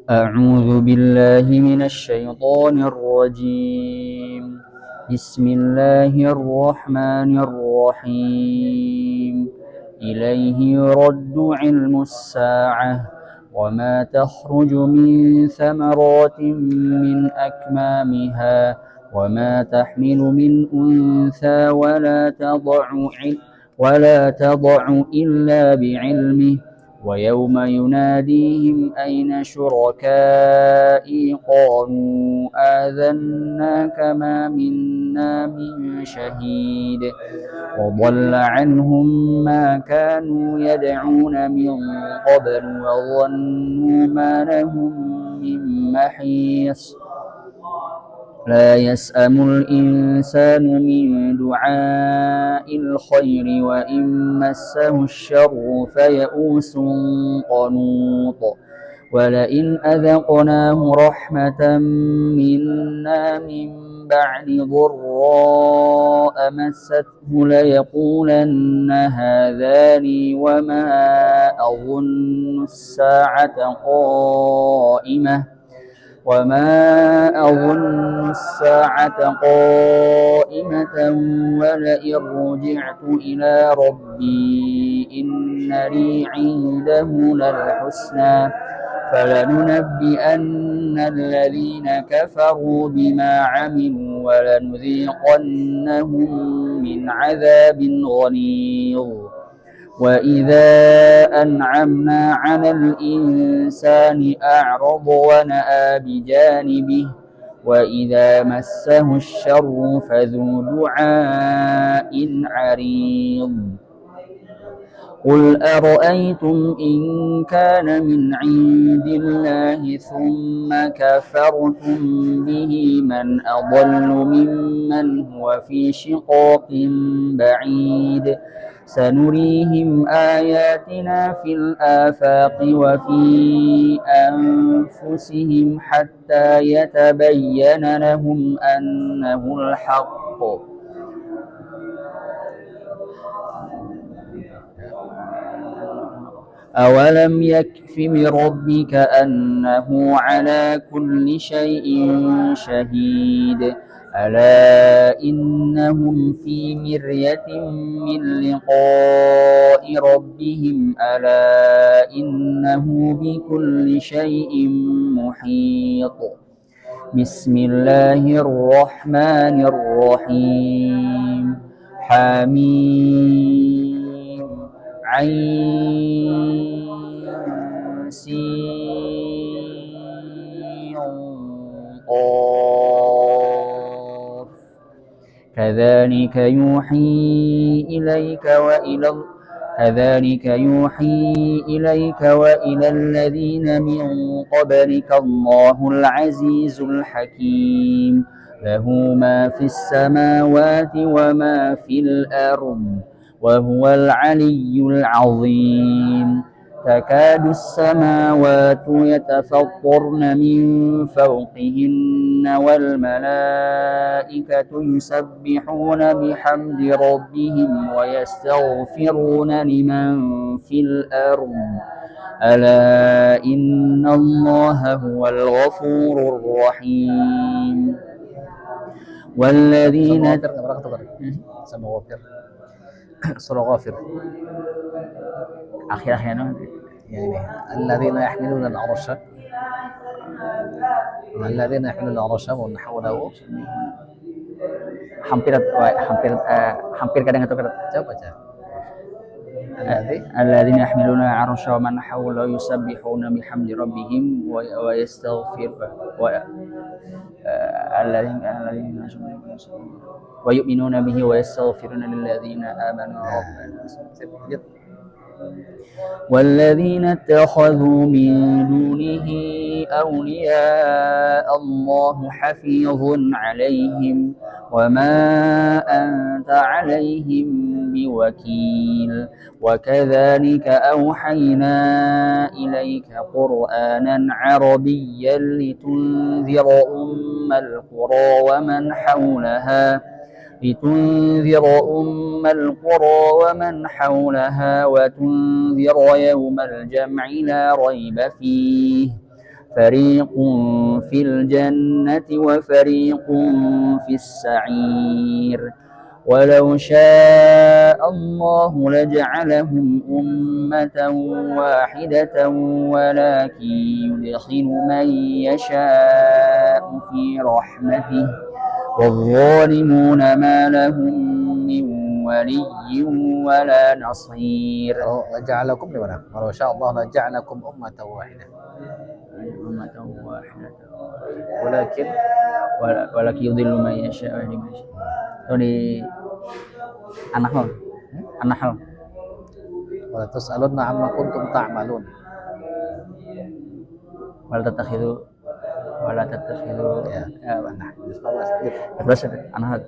أعوذ بالله من الشيطان الرجيم. بسم الله الرحمن الرحيم. إليه يرد علم الساعة وما تخرج من ثمرات من أكمامها وما تحمل من أنثى ولا تضع إلا بعلمه ويوم يناديهم أين شركائي قالوا آذناك ما منا من شهيد وضل عنهم ما كانوا يدعون من قبل وظنوا ما لهم من محيص لا يسأم الإنسان من دعاء الخير وإن مسه الشر فيئوس قنوط ولئن أذقناه رحمة منا من بعد ضراء مسته ليقولن هذا لي وما أظن الساعة قائمة ولئن رجعت إلى ربي إن لي عنده للحسنى فلننبئن الذين كفروا بما عملوا ولنذيقنهم من عذاب غليظ وإذا أنعمنا على الإنسان أعرض ونأى بجانبه وإذا مسه الشر فذو دعاء عريض قل أرأيتم إن كان من عند الله ثم كفرتم به من أضل ممن هو في شقاق بعيد سنريهم آياتنا في الآفاق وفي أنفسهم حتى يتبين لهم أنه الحق أولم يكف بربك أنه على كل شيء شهيد ألا إنهم في مرية من لقاء ربهم ألا إنه بكل شيء محيط بسم الله الرحمن الرحيم حميم عين سين قاف كذلك يوحي إليك وإلى الذين من قبلك الله العزيز الحكيم له ما في السماوات وما في الأرض وهو العلي العظيم تكاد السماوات يتفطرن من فوقهن والملائكة يسبحون بحمد ربهم ويستغفرون لمن في الأرض ألا إن الله هو الغفور الرحيم والذين Surah Ghafir. Akhir-akhirnya Ya ini. Alladzina yahmiluna al-'arsha. Alladzina yahmiluna al-'arsha wa hawlahu. hampir kadang itu Coba baca. Alladzina yahmiluna al-'arsha wa man hawlahu yusabbihuna bihamdi rabbihim wa yastaghfiruna wa yu'minuna bihi wa yastaghfiruna lilladzina amanu rabbana والذين اتخذوا من دونه أولياء الله حفيظ عليهم وما أنت عليهم بوكيل وكذلك أوحينا إليك قرآنا عربيا لتنذر أم القرى ومن حولها وتنذر يوم الجمع لا ريب فيه فريق في الجنة وفريق في السعير ولو شاء الله لجعلهم أمة واحدة ولكن يدخل من يشاء في رحمته والظالمون ما لهم من ولي ولا نصير. Kalau ja'alakum di mana? Walau sya Allah la ja'alakum ummatan wahidah. أمة واحدة Walakin ولكن يضل من يشاء ويهدي من يشاء. Itu di An-Nahl. An-Nahl. wala tus'alunna amma kuntum ta'malun. Wala tatakhidu Ya. nah, 14. 14 ada An-Nahl.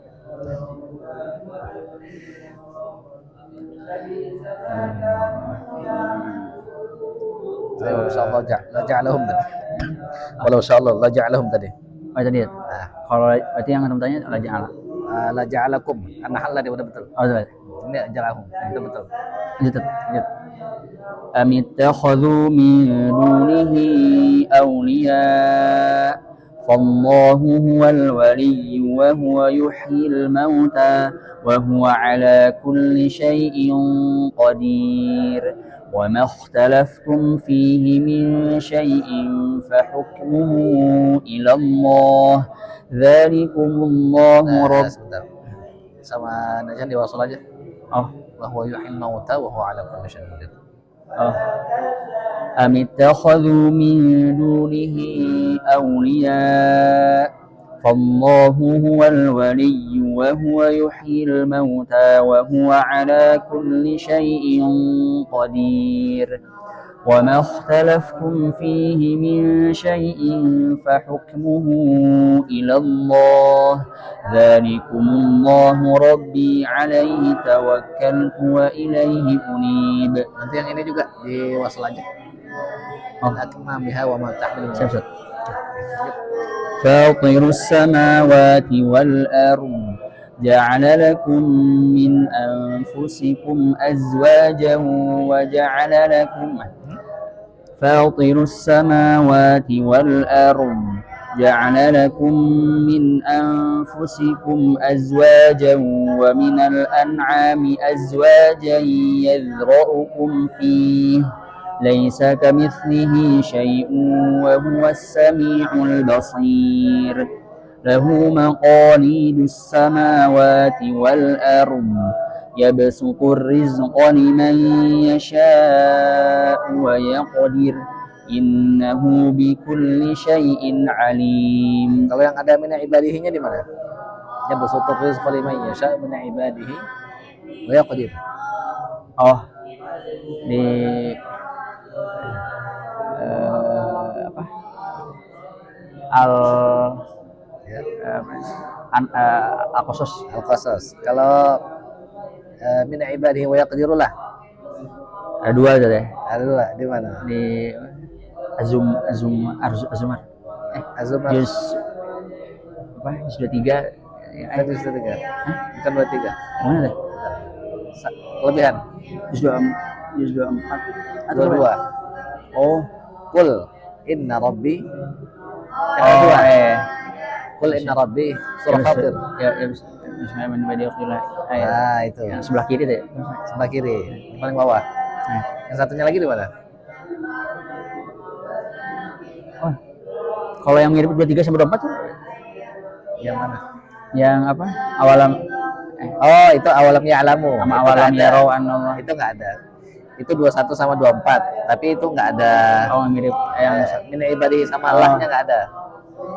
Walau sya Allah la ja'alahum tadi. Walau sya Allah la ja'alahum tadi. Oh tadi ya. Nah, Kalau berarti yang antum tanya la ja'ala. la ja'alakum. An-Nahl tadi udah betul. Oh betul. Ini ja'alahum. Itu betul. Lanjut. Lanjut. Am ittakhadhu min dunihi awliya fallahu huwal waliy wa huwa yuhyil mauta wa huwa ala kulli syai'in qadir wa ma ikhtalaftum fihi min syai'in fa hukmuhu ila Allah dzalikumullahu rabb. Sebentar. Sama Najan diwasul aja. Oh Wa huwa yuhyil mauta wa huwa ala kulli syai'in qadir. أم اتخذوا من دونه أولياء فالله هو الولي وهو يحيي الموتى وهو على كل شيء قدير وما اختلفتم فيه من شيء فحكمه إلى الله ذلكم الله ربي عليه توكلت وإليه أنيب. Nanti yang ini juga diwasul aja. Akma biha wa ma tahmilu. Siap. فاطر السماوات والأرض جعل لكم من أنفسكم أزواجا وجعل لكم فاطر السماوات والأرض جعل لكم من أنفسكم أزواجا ومن الأنعام أزواجا يذرأكم فيه ليس كمثله شيء وهو السميع البصير له مقاليد السماوات والأرض يبسط الرزق لمن يشاء ويقدر إنه بكل شيء عليم. Kalau yang ada min ibadihinya di mana? Ya basutur rizqa liman yasha min ibadihi wa yaqdir. Oh di apa Al-Qasas. Al-Qasas. Kalau min ibadihi wa yaqdirullah. Ada dua aja deh. Ada dua di mana? Di Azumar. Azumar. Juz apa? Juz 23. Kan juz 3. Bukan 23. Mana deh? Kelebihan. Juz 24 atau 22. Oh, Qul inna rabbi. yang kedua Qul inna rabbi surah Fatir. Ya, misalnya menibadi waktulah. Nah, itu. Yang sebelah kiri deh. Sebelah kiri, paling bawah. Nah. Yang satunya lagi di mana? Oh, kalau yang mirip 23 sampai 24 tuh Yang mana? yang apa? Awalam Oh, itu awalam ya'lamu. sama Itu awalam nggak ada. yarau Allah. Itu nggak ada. Itu 21 sama 24. Tapi itu nggak ada. Oh, yang mirip yang Min ibadi sama Allahnya nggak ada.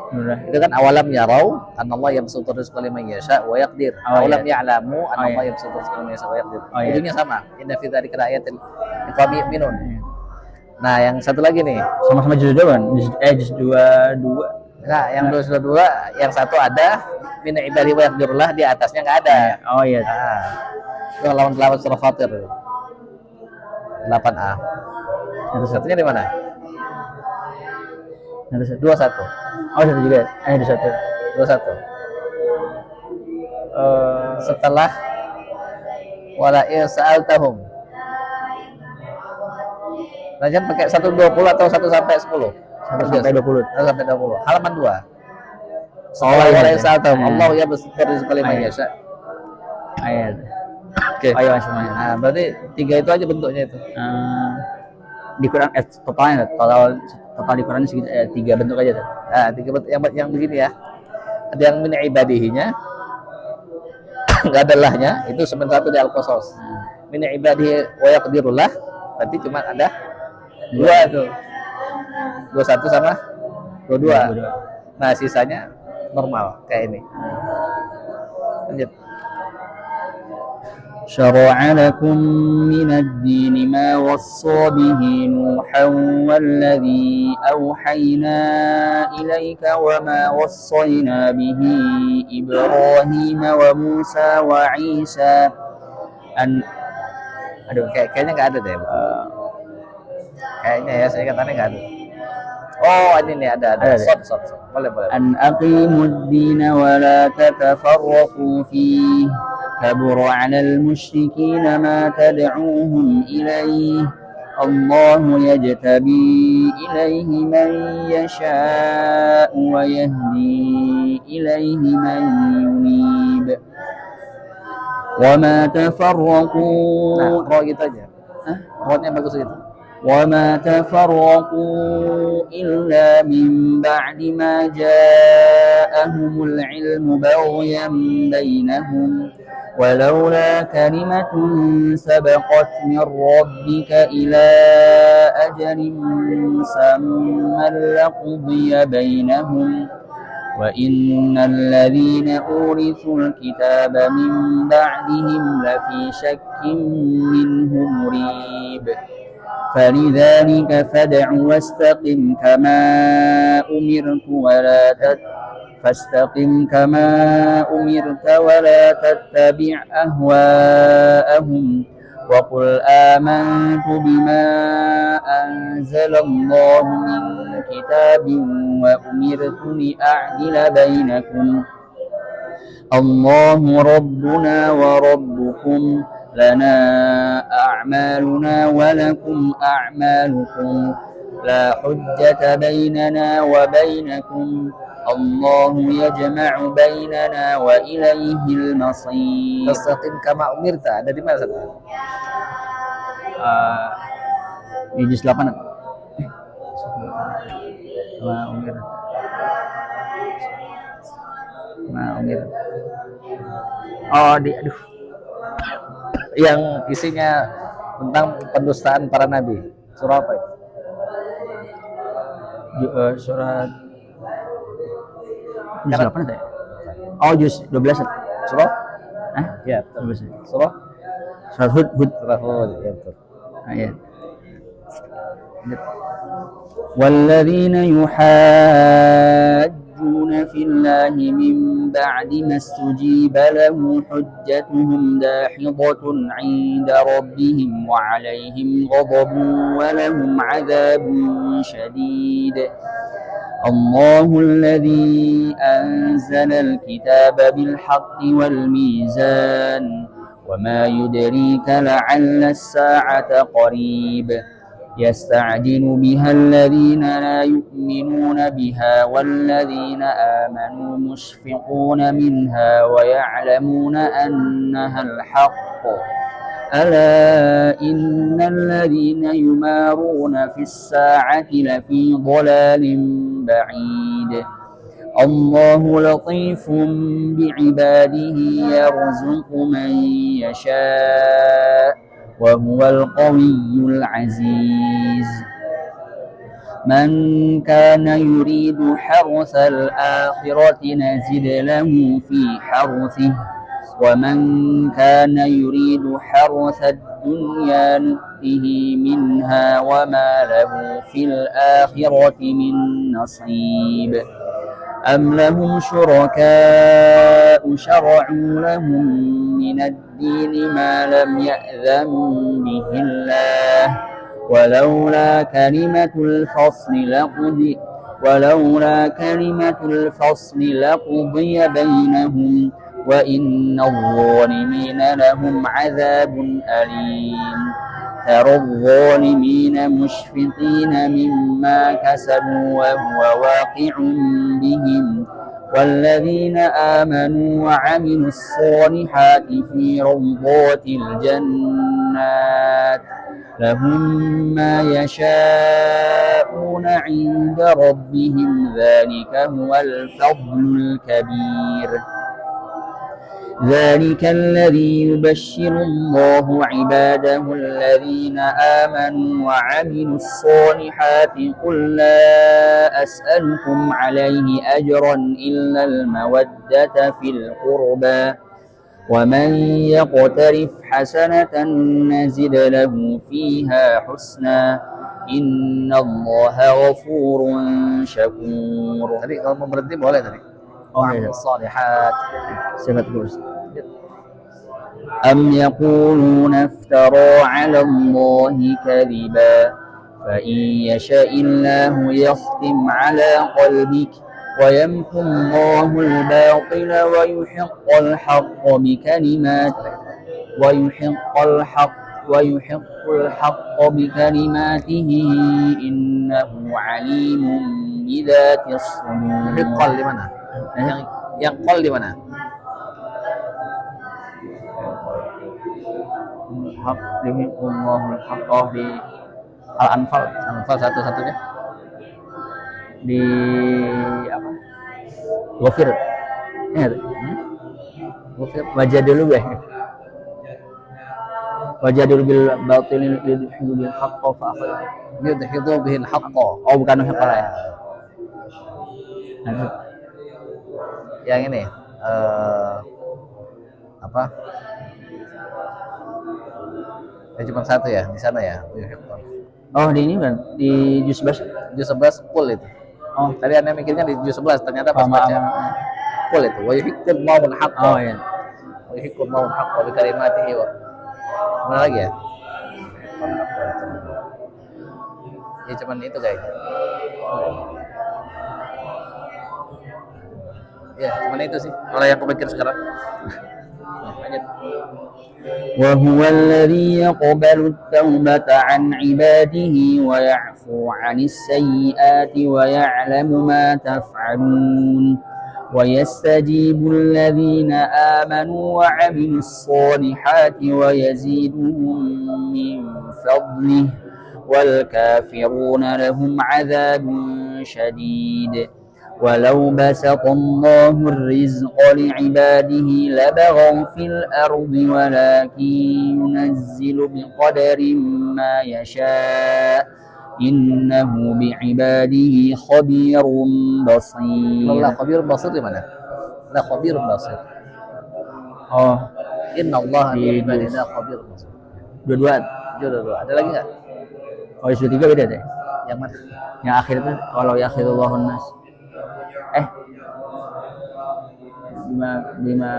udah. Itu kan awalam yarau anallah yabsutu rizqa liman yasha wa yaqdir. Oh, Awalam iya. ya'lamu anallah iya. yabsutu rizqa liman yasha wa yaqdir. Oh, iya. Ujungnya sama. Inna fi dzalika laayatin liqaumin yu'minun. Nah, yang satu lagi nih. Sama-sama juz 2 kan? Juz 22. Nah, yang dua, yang satu ada min ibadi wa yaqdirullah, di atasnya nggak ada. Oh iya. Nah, itu lawan surah Fatir 8A. Satu Satunya di mana? satu. 21. Oh, satu juga. Ada satu. 21. Setelah wala sa'altahum. Najan pakai 120 atau 1 sampai 10? sampai 20. 1 sampai 20. Halaman 2. Oh, Setelah iya. sa'atam, Allah ya besar rizqa liman Ayat. yasha. Ayat. Oke. Ayo semuanya. Nah, berarti 3 itu aja bentuknya itu. Di Quran totalnya total di Quran segitu 3 bentuk aja tuh. Nah, 3 bentuk yang begini ya. Ada yang min ibadihinya, enggak ada lahnya, itu sebentar satu di Al-Qasas. Min ibadihi wa yaqdirullah, berarti cuma ada 2 tuh. 21 sama 22. Nah, sisanya normal kayak ini. Lanjut. شرع لكم من الدين ما وصى به نوحا والذي أوحينا إليك وما وصينا به إبراهيم وموسى وعيسى Aduh, kayaknya nggak ada deh. Kayaknya ya, saya katanya nggak ada. Oh, ini nih ada. Sot. Boleh. أن أقيموا الدين ولا تتفرقوا فيه كبر على المشركين ما تدعوهم إليه الله يجتبي إليه من يشاء ويهدي إليه من ينيب وما تفرقوا. Nah, roh gitu aja. Rohnya bagus gitu. وما تفرقوا إلا من بعد ما جاءهم العلم بغيا بينهم ولولا كلمة سبقت من ربك إلى أجل مسمى لقضي بينهم وإن الذين أورثوا الكتاب من بعدهم لفي شك منه مريب فلذلك فادع واستقم كما أمرت ولا تتبع أهواءهم وقل آمنت بما أنزل الله من كتاب وأمرت لأعدل بينكم الله ربنا وربكم لنا أعمالنا ولكم أعمالكم لا حجة بيننا وبينكم الله يجمع بيننا وإليه المصير. Fastaqim kama umirta. Ada di mana sana? Di juz 8. Umir. Oh, aduh. Yang isinya tentang pendustaan para nabi. Surah apa itu? Surat juz 8 ada ya? Oh, juz 12. Surah? Ya, 12. Surah? Surat Hud. Surah Hud, ya betul. Ayat. والذين يحاجون في الله من بعد ما استجيب له حجتهم داحضة عند ربهم وعليهم غضب ولهم عذاب شديد الله الذي أنزل الكتاب بالحق والميزان وما يدريك لعل الساعة قريب يستعجل بها الذين لا يؤمنون بها والذين آمنوا مشفقون منها ويعلمون أنها الحق ألا إن الذين يمارون في الساعة لفي ضلال بعيد الله لطيف بعباده يرزق من يشاء وهو القوي العزيز من كان يريد حرث الآخرة نزد له في حرثه ومن كان يريد حرث الدنيا نؤته منها وما له في الآخرة من نصيب أم لهم شركاء شرعوا لهم من الدين ما لم يأذن به الله ولولا كلمة الفصل لقضي بينهم وإن الظالمين لهم عذاب أليم ترى الظالمين مشفقين مما كسبوا وهو واقع بهم والذين آمنوا وعملوا الصالحات في روضات الجنات لهم ما يشاءون عند ربهم ذلك هو الفضل الكبير ذلك الذي يبشر الله عباده الذين آمنوا وعملوا الصالحات قل لا أسألكم عليه أجرا إلا المودة في القربى ومن يقترف حسنة نزد له فيها حسنا إن الله غفور شكور. Tadi kalau mau berhenti boleh tadi. iya. Shalihat. Sifat terus. أم يقولون افترى على الله كذبا فإن يشاء الله يختم على قلبك ويمحو الله الباطل ويحق الحق بكلماته إنه عليم بذات الصدور. Hiqal di mana? Yang qal di mana? Hak dihimpullahul haqq di Al-Anfal Satu-satunya. di apa? Ghafir. Ingat? Ghafir. Wajah dulu gue. Wajah dulu bil batil yudhidu bil haqq fa akhir. Yudhidu bihil haqq. Oh, bukan haqq ya. Yang ini apa? Ya cuma satu ya di sana ya. Oh, di ini kan di juz 11. Juz 11 full itu. Oh, Tadi Anda mikirnya di juz 11 ternyata pas baca full itu. Wa yuhiqqul mawun haqq. Oh iya. Wa yuhiqqul mawun haqq bi kalimatihi wa. Mana lagi ya? Ya cuman itu kayaknya. Ya, cuman itu sih. Kalau yang kepikir sekarang. Lanjut. وهو الذي يقبل التوبة عن عباده ويعفو عن السيئات ويعلم ما تفعلون ويستجيب الذين آمنوا وعملوا الصالحات ويزيدهم من فضله والكافرون لهم عذاب شديد ولو بسط الله الرزق لعباده لبغوا في الأرض ولكن ينزل بقدر ما يشاء إنه بعباده خبير بصير. Allah khabir basir di mana? La khabir basir. Oh, Inna Allah di ibadina khabir basir. dua-dua. Dua. Ada lagi nggak? Oh, juz 3 beda deh. Yang mana? Yang akhir itu walau yakhirullahu nas. Bima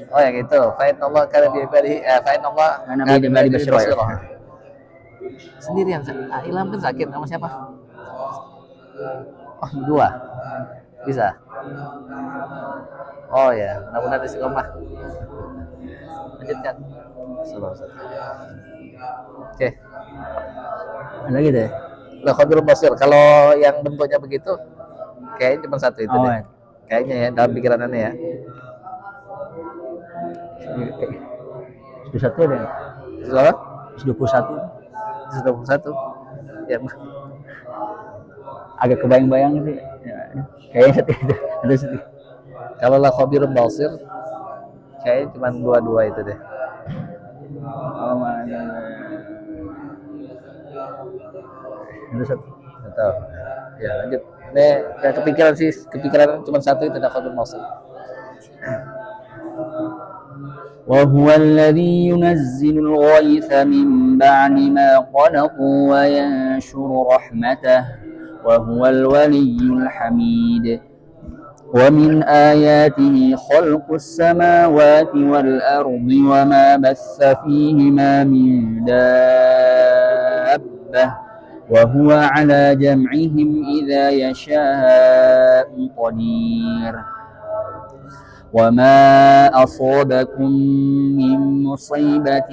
Oh yang itu. Fa inna Allah kana bi ibadihi fa inna Allah kana bi ibadihi basira. Sendirian. Ilham kan sakit sama siapa? Oh, dua. Bisa. Oh ya, mudah-mudahan istiqomah. Lanjutkan. Oke. Ada lagi deh. Lah khabir basir. Kalau yang bentuknya begitu kayaknya cuma satu itu deh. Ya. Kayaknya ya dalam pikiran Anda ya. Sudah satu deh. Sudah? 21. Sudah satu. Ya. Agak kebayang-bayang sih. Ya, kayaknya satu itu. Ada satu. Kalau la khabir basir kayaknya cuma dua itu deh. Oh, mana? Ada satu. Betul. Ya, lanjut. Ini yang kepikiran cuma satu itu la khabir basir. وهو الذي ينزل الغيث من بعد ما قنطوا وينشر رحمته وهو الولي الحميد ومن آياته خلق السماوات والأرض وما بث فيهما من دابة وهو على جمعهم إذا يشاء قدير وما أصابكم من مصيبة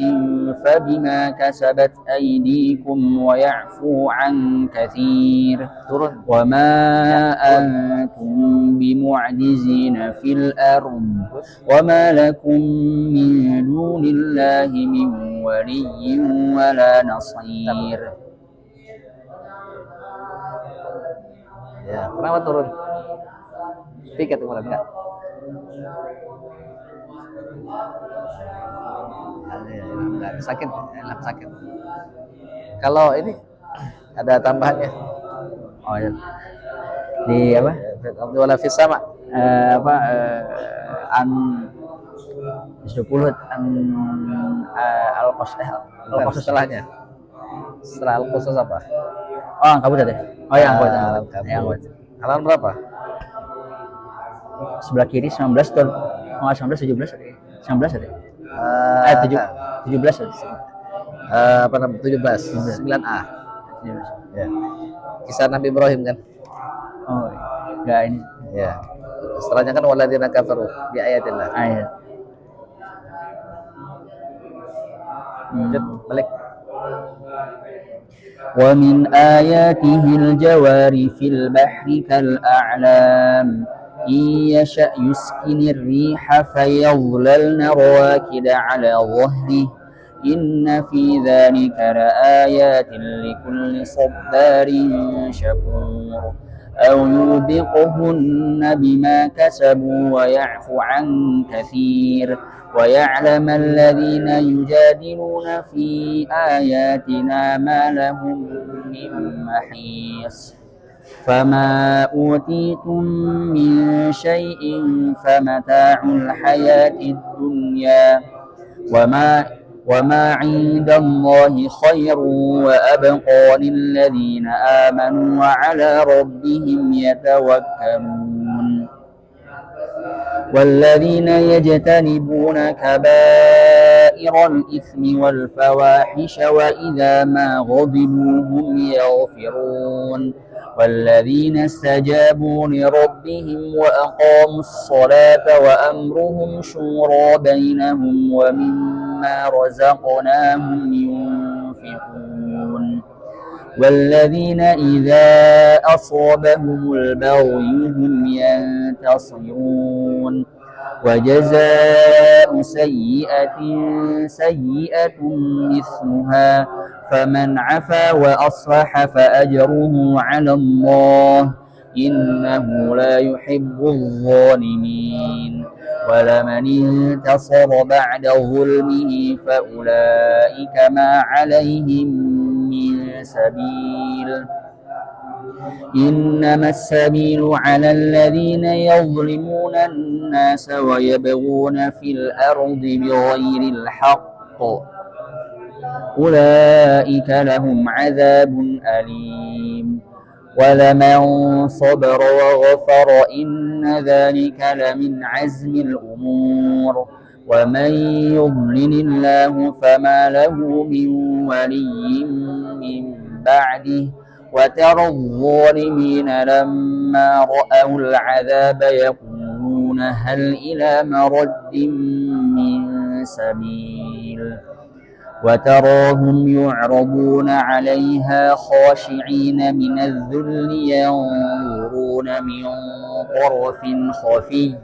فبما كسبت أيديكم ويعفو عن كثير turun. وما أنتم بمعجزين في الأرض وما لكم من دون الله من ولي ولا نصير. Ya, kenapa turun? Tiket kemarin enggak? Enggak sakit, enak sakit. Kalau ini ada tambahannya. Oh ya. Di apa? Wala fis sama. Apa an 20 an al-qasas Setelahnya. Setelah al-qasas apa? oh Ankabut ada. Oh ya Ankabut. Ankabut. Halaman berapa? Sebelah kiri 19 tuh. Oh 19 17 ada. 19 ada. 17 ada. Apa namanya? 17. 9A. 17. Ya. Kisah Nabi Ibrahim kan? Oh, enggak ini. Ya. Setelahnya kan waladina kafaru di ayatillah. Ayat. Lanjut, balik. ومن آياته الجوار في البحر كالأعلام إن يشأ يسكن الريح فيظللن رواكد على ظهره إن في ذلك لآيات لكل صبار شكور أو يوبقهن بما كسبوا ويعفو عن كثير ويعلم الذين يجادلون في آياتنا ما لهم من محيص فما أوتيتم من شيء فمتاع الحياة الدنيا وما عند الله خير وأبقى للذين آمنوا وعلى ربهم يتوكلون والذين يجتنبون كبائر الإثم والفواحش وإذا ما غضبوا هم يغفرون والذين استجابوا لربهم وأقاموا الصلاة وأمرهم شورى بينهم ومما رزقناهم ينفقون والذين إذا أصابهم البغي هم ينتصرون وجزاء سيئة سيئة مثلها فمن عفا وأصلح فأجره على الله إنه لا يحب الظالمين ولمن انتصر بعد ظلمه فأولئك ما عليهم من سبيل إنما السبيل على الذين يظلمون الناس ويبغون في الأرض بغير الحق أولئك لهم عذاب أليم ولمن صبر وغفر إن ذلك لمن عزم الأمور ومن يضلل الله فما له من ولي من بعده وترى الظالمين لما رأوا العذاب يقولون هل إلى مرد من سبيل وتراهم يعرضون عليها خاشعين من الذل ينظرون من طرف خفي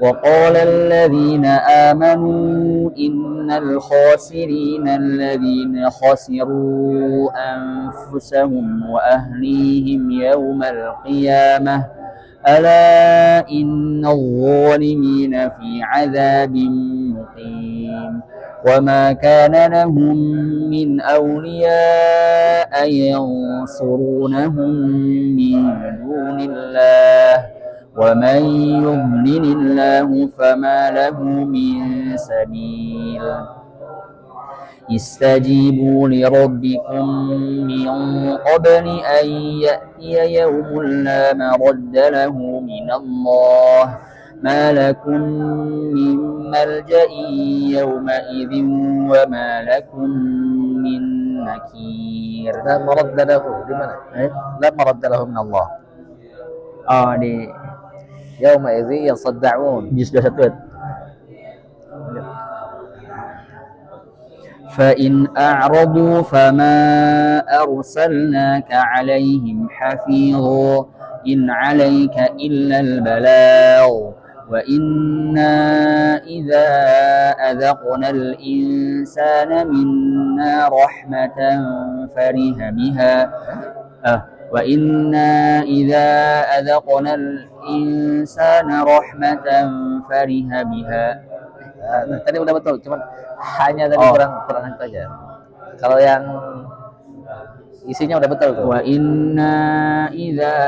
وقال الذين آمنوا إن الخاسرين الذين خسروا أنفسهم وأهليهم يوم القيامة ألا إن الظالمين في عذاب مقيم وما كان لهم من أولياء ينصرونهم من دون الله ومن يضلل الله فما له من سبيل استجيبوا لربكم من قبل أن يأتي يوم لا مرد له من الله ما لكم من ملجأ يومئذ وما لكم من نكير. لا مرد له di mana? La marad lahu min Allah. Oh di yauma idzi yasaddaun. Juz 21. فإن أعرضوا فما أرسلناك عليهم حفيظا إن عليك إلا البلاغ وإنا إذا أذقنا الإنسان منا رحمة فرح بها وإنا إذا أذقنا الإنسان رحمة فرح بها. Tadi udah betul, cuman hanya tadi kurang itu aja. Kalau yang isinya udah betul tuh. Wa inna idza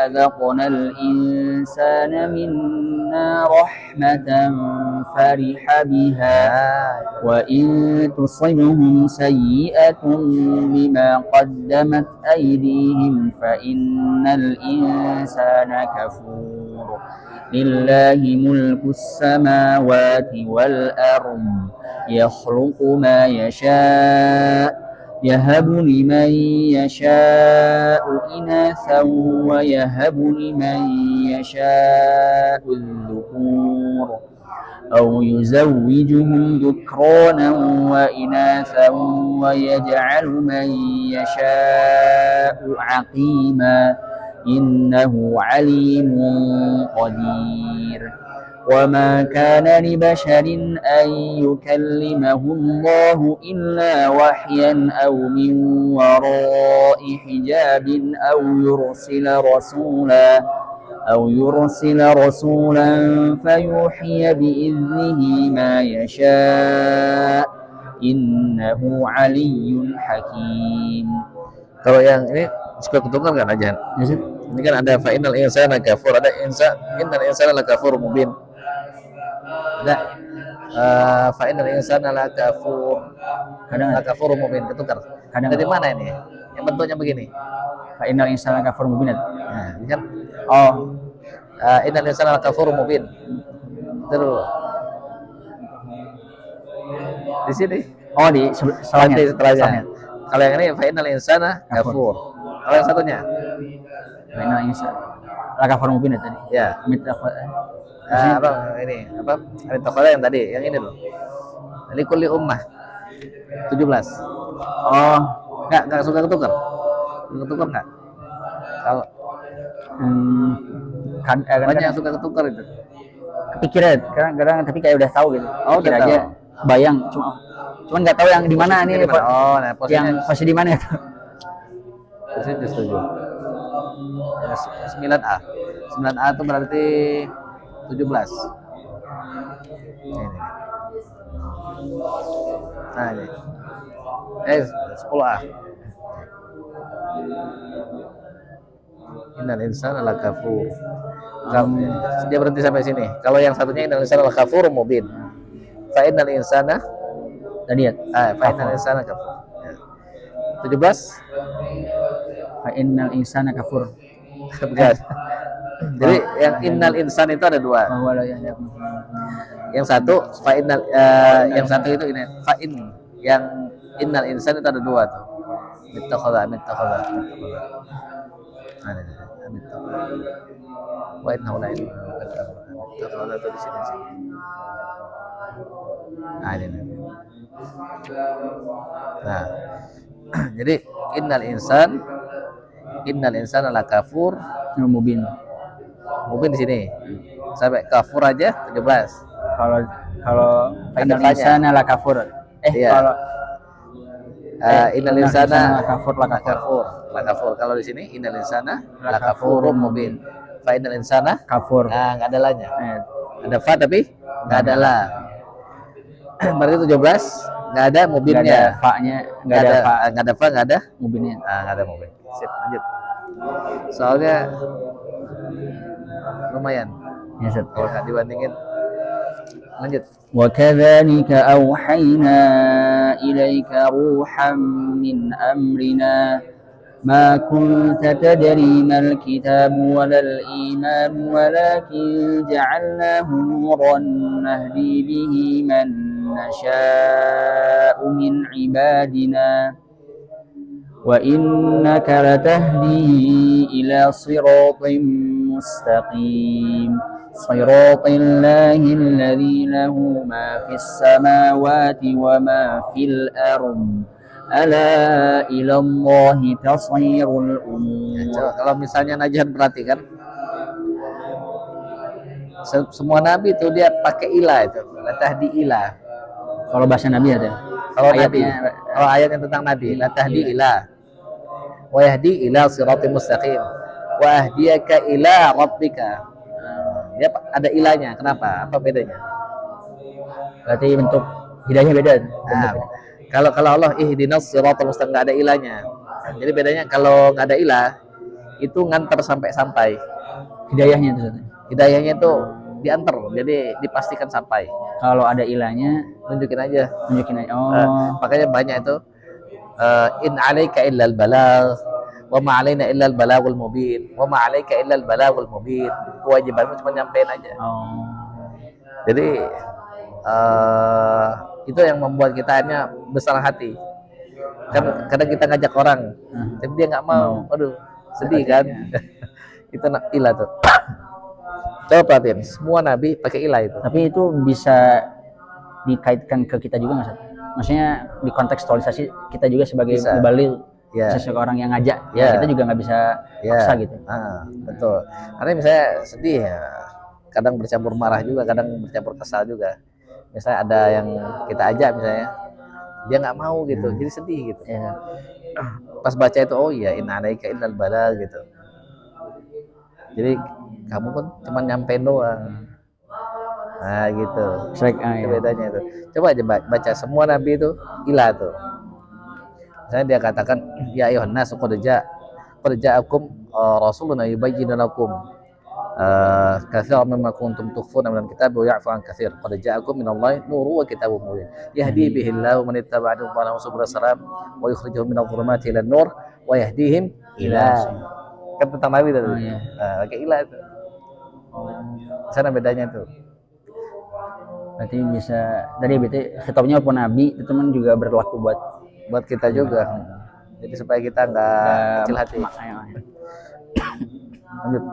adzaqnal insana minna rahmatan fariha biha wa in tusibhum sayyi'atun bima qaddamat aydihim fa innal insana kafur. Lillahi mulkus samawati wal ardh yakhluqu ma yasha' يهب لمن يشاء إناثا ويهب لمن يشاء الذكور أو يزوجهم ذكرانا وإناثا ويجعل من يشاء عقيما إنه عليم قدير. وما كان لبشر أن يكلمه الله إلا وحيا أو من وراء حجاب أو يرسل رسولا فيوحي بإذنه ما يشاء إنه علي حكيم. Kalau yang ini suka ketukar kan aja. Ini kan ada fa'inal insana kafur, ada innal insana lakafur mubin. Ada fa'inal insana lakafur. Kadang lakafur mubin ketukar. Dari mana ini? Yang bentuknya begini. Fa'inal insana kafur mubin. Nah, ini kan innal insana lakafur mubin. Terus di sini. Oh, di setelahnya. Kalau yang ini fa'inal insana kafur. Kalau yang satunya fa'inal insana lakafur mubin tadi. Ya. Apa ini? Apa? Al-Taqala yang tadi, yang ini loh. Dari kulli ummah 17. Oh, enggak suka ketukar. Ketukar enggak? Kalau banyak suka ketukar itu. Kepikiran kadang tapi kayak udah tahu gitu. Oh, udah aja bayang cuman nggak tahu yang di mana nih. Oh, nah yang posisi di mana itu? Posisi setuju. 9A. 9A itu berarti 17. Ini. Nah, ini. 10A. Innal insana lakafur. Dia berhenti sampai sini. Kalau yang satunya innal insana lakafur mubin. Fa innal insana tadi ya. Fa innal insana kafur. 17. Fa innal insana kafur. Bukan. Jadi yang innal insan itu ada dua. Yang satu fa innal yang satu itu ini fa in. Yang innal insan itu ada dua tuh. Mittakhadha. Wa innahu la ilmu. Mittakhadha itu di sini. Nah, ini. Nah, jadi innal insana lakafur mubin di sini sampai kafur aja 17. Kalau innal insana lakafur kalau innal insana lakafur kalau di sini innal insana lakafur mubin fa innal insana kafur. Nah, enggak ada lahnya. Ada fa tapi enggak ada la. Berarti 17 enggak ada mubinnya. Enggak ada fa-nya, enggak ada fa, enggak ada mubinnya. Enggak ada mubin. Sip, lanjut. Soalnya lumayan. Ya, Ustaz. Kalau enggak dibandingin. Lanjut. Wa kadzalika auhayna ilaika ruhan min amrina ما كنت تدري ما الكتاب ولا الإيمان ولكن جعلناه نورا نهدي به من نشاء من عبادنا وإنك لتهدي إلى صراط مستقيم صراط الله الذي له ما في السماوات وما في الأرض ألا إلى الله تصير Ya, الأمور. coba kalau misalnya Najhan perhatikan, semua nabi itu dia pakai ilah itu, latahdi ilah. Kalau bahasa Nabi ada. Kalau nabi, Ayatnya kalau ayatnya tentang nabi, latahdi iya. ilah, wa yahdi ila siratim mustaqim, wa ahdiyaka ila rabbika. Dia ada ilahnya. Kenapa? Apa bedanya? Berarti bentuk hidayah beda. Nah, kalau Allah ihdinas siratal mustaqim, nggak ada ilahnya. Jadi bedanya kalau nggak ada ilah itu ngantar sampai. Hidayahnya itu Ustaz. Hidayahnya itu diantar, jadi dipastikan sampai. Kalau ada ilahnya Tunjukin aja. tunjukin aja. Oh. Makanya banyak itu in 'alaika illal balagh wa ma 'alaina illal balaghul mubin wa ma 'alaika illal balaghul mubin. Kewajibanmu cuma nyampein aja. Oh. Jadi itu yang membuat kita hanya besar hati. Kan kadang kita ngajak orang, tapi dia nggak mau. Aduh, sedih kan? Itu ilah tuh. Coba perhatiin, semua nabi pakai ilah itu. Tapi itu bisa dikaitkan ke kita juga nggak Ustaz? Maksudnya dikontekstualisasi kita juga sebagai Bisa. mubalil, Ya. seseorang yang ngajak, Ya. kita juga nggak bisa paksa gitu. Betul. Karena misalnya sedih ya, kadang bercampur marah juga, kadang bercampur kesal juga. Misalnya ada yang kita ajak misalnya, dia nggak mau gitu, jadi sedih gitu. Ya. Pas baca itu, oh iya, in 'alaika illal balagh gitu. Jadi kamu pun cuma nyampein doang. Nah gitu. Itu bedanya itu. Coba aja baca semua nabi itu ilah tuh. Misalnya dia katakan, ya ayuhan nas qad ja'akum rasulun yubayyinu lakum katsiran mimma kuntum tukhfuna minal kitabi wa ya'fu an katsir. Qad ja'akum minallahi nurun wa kitabun mubin. Yahdi bihi Allahu man ittaba'a ridwanahu subulal salam wa yukhrijuhum minadh dhulumati ilan nur wa yahdihim ila. Kan tentang nabi tadi. Iya. Pakai ilah itu. Sana bedanya tuh. Berarti bisa dari khitabnya pun nabi itu teman juga berlaku buat kita juga. Jadi supaya kita nggak kecil hati. Lanjut.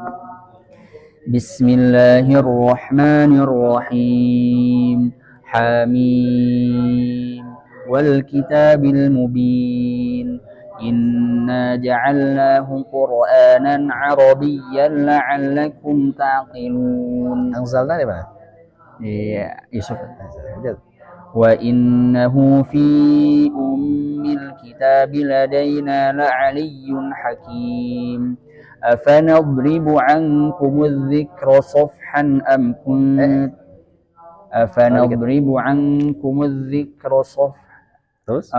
Bismillahirrahmanirrahim. Hamim wal kitabil mubin. Inna ja'alnahu Qur'anan Arabiyyan la'allakum ta'qilun. Anzalna di mana? Iya, Yusuf. Lanjut. Wa innahu fi ummil kitabi ladaina la'aliyyun hakim. Afanadribu 'ankumudh dhikra safhan am kuntum afanadribu 'ankumudh dhikra safhan. Terus?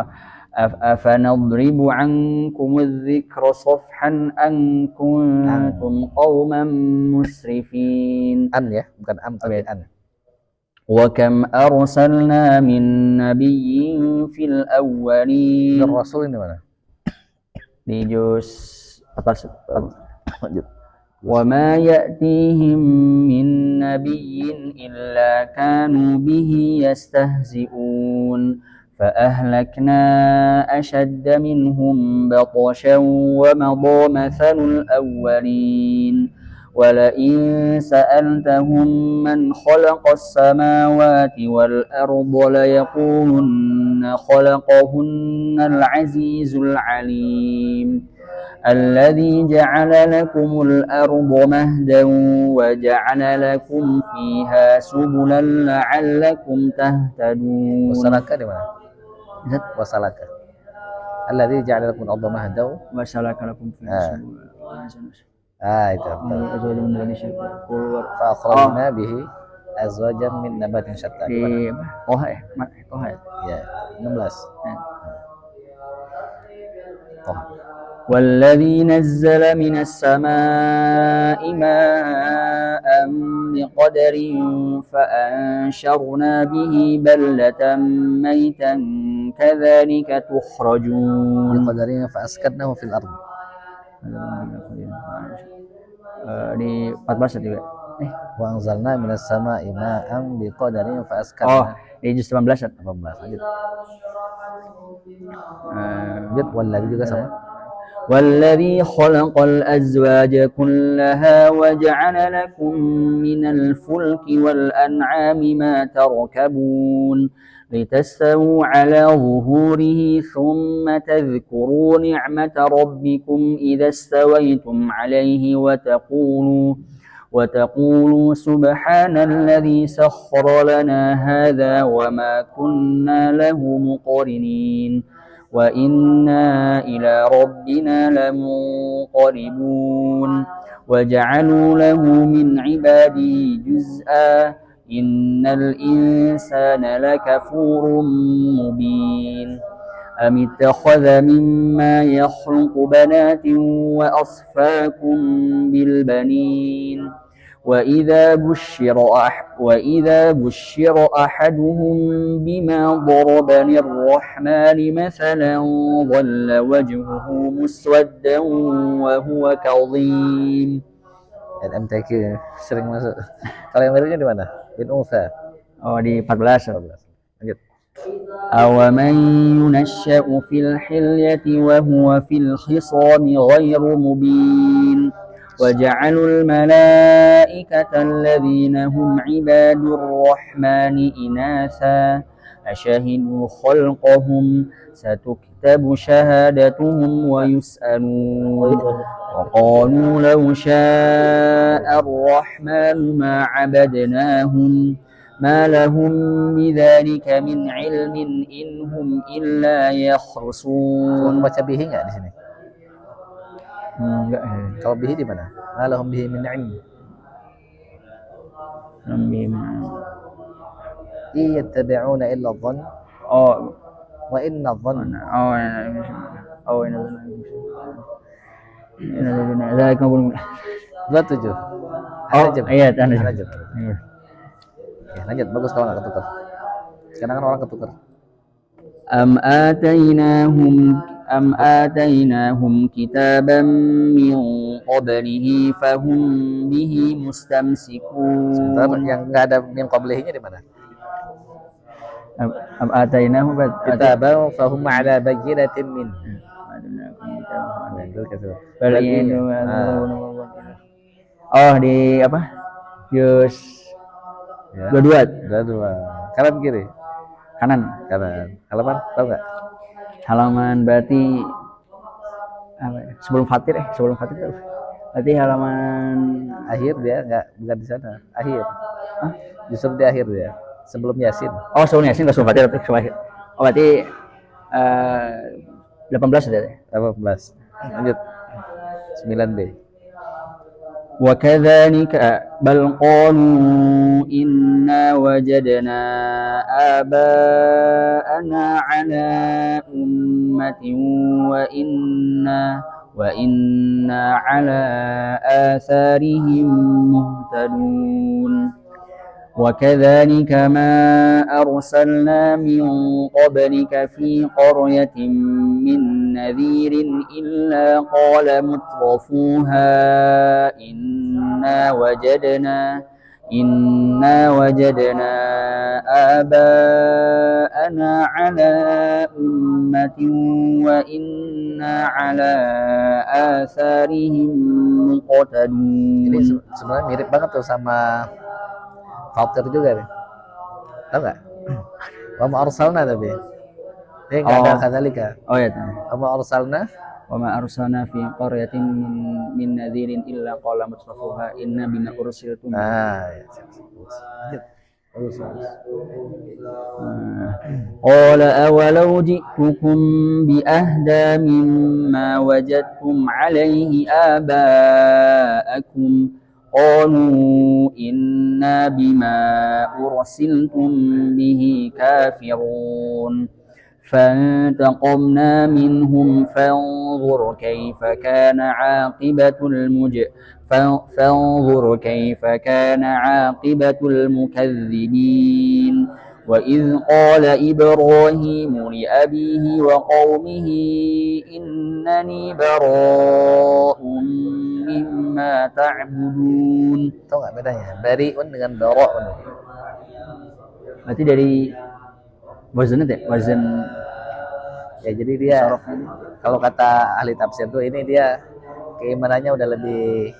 Afanadribu 'ankumudh dhikra safhan an kuntum qauman musrifin. An ya, bukan am tapi an. وكم أرسلنا من نبي في الأولين. Rasul ini mana? Di juz 14. وما يأتيهم من نبي إلا كانوا به يستهزئون فأهلكنا أشد منهم بطشا ومضى مثل الأولين ولئن سألتهم من خلق السماوات والأرض ليقولن خلقهن العزيز العليم الذي جعل لكم الأرض مهدا وجعل لكم فيها سبلا لعلكم تهتدون. Wasalaka di mana? Wasalaka. Alladzi ja'ala lakum al-ardha mahdan wa salaka lakum fiha subula. Itu fa akhrajna bihi azwajan min nabatin syatta. Di Toha ya? Ya, 16. Toha. والذي نزل من السماء ماء بقدر فأنشرنا به بلدة ميتا كذلك تخرجون. بقدر فأسكناه في الأرض. Di 14 juga. Wa anzalna minas sama'i ma'an biqadarin fa askanna. di juz 18. 18. Lanjut. Lanjut. Wallazi juga sama. والذي خلق الأزواج كلها وجعل لكم من الفلك والأنعام ما تركبون لتستووا على ظهوره ثم تذكروا نعمة ربكم إذا استويتم عليه وتقولوا سبحان الذي سخر لنا هذا وما كنا له مقرنين وإنا إلى ربنا لمنقلبون وجعلوا له من عباده جزءا إن الإنسان لكفور مبين أم اتخذ مما يخلق بنات وأصفاكم بالبنين وإذا بشر أحدهم بما ضرب للرحمن مثلا ظل وجهه مسودا وهو كظيم. MTQ sering masuk. Kalau yang miripnya di mana? Bin Unsa. Oh, di 14. Lanjut. أَوَمَنْ يُنَشَّأُ فِي الْحِلْيَةِ وَهُوَ فِي الْخِصَامِ غَيْرُ مُبِينٍ وَجَعَلُوا الْمَلَائِكَةَ الَّذِينَ هُمْ عِبَادُ الرَّحْمَنِ إِنَاثًا أَشَهِدُوا خَلْقَهُمْ سَتُكْتَبُ شَهَادَتُهُمْ وَيُسْأَلُونَ وَقَالُوا لَوْ شَاءَ الرَّحْمَنُ مَا عَبَدْنَاهُمْ ما لهم بذلك من علم إن هم إلا يخرصون. Baca bihi nggak di sini? Enggak. Kalau bihi di mana? Ma lahum bihi min ilm. Yattabi'una illa dhann. Oh. Wa inna dhann. Zalika 27. Ayat. Ya, lanjut, bagus kalau nggak ketukar. Sekarang kan orang ketukar. Am atainahum kitaban min qablihi fahum bihi mustamsikun. Sebentar, yang nggak ada min qablihi-nya di mana? Am atainahum kitaban fahum ala bayyinatin min. Oh, di apa? Yus Ya. Dua. Kanan kiri? Kanan. Halaman tahu nggak? Halaman berarti apa ya? Sebelum Fatir tuh. Berarti halaman akhir dia bukan di sana. Akhir. Hah? Justru di akhir dia. Sebelum Yasin. Oh, sebelum Yasin ke Fatir. Oh, berarti 18 sudah. 18. Lanjut. 9B. وكذلك بل قالوا إنا وجدنا آباءنا على أمة وإنا على آثارهم مهتدون وكذلك ما أرسلنا من قبلك في قرية من نذير إلا قال مترفوها إنا وجدنا آباءنا على أمة وإنا على آثارهم مقتدون. Ini sebenarnya mirip banget tuh sama Fatir juga nih. Tahu nggak? Wa ma arsalna tapi. Ini nggak ada kadzalika. Oh ya. Wa ma arsalna fi qaryatin min nadhirin illa qala mutrafuha inna bima ursiltum. قال أولو جئتكم بأهدى مما وجدتم عليه آباءكم قالوا إنا بما أرسلتم به كافرون فانتقمنا منهم فانظر كيف كان عاقبة المكذبين وإذ قال إبراهيم لأبيه وقومه إنني براء مما تعبدون. Tahu nggak bedanya? Bari'un dengan bara'un. Berarti dari wazan itu ya? Wazan Ya jadi dia sorofnya. kalau kata ahli tafsir tuh ini dia keimanannya udah lebih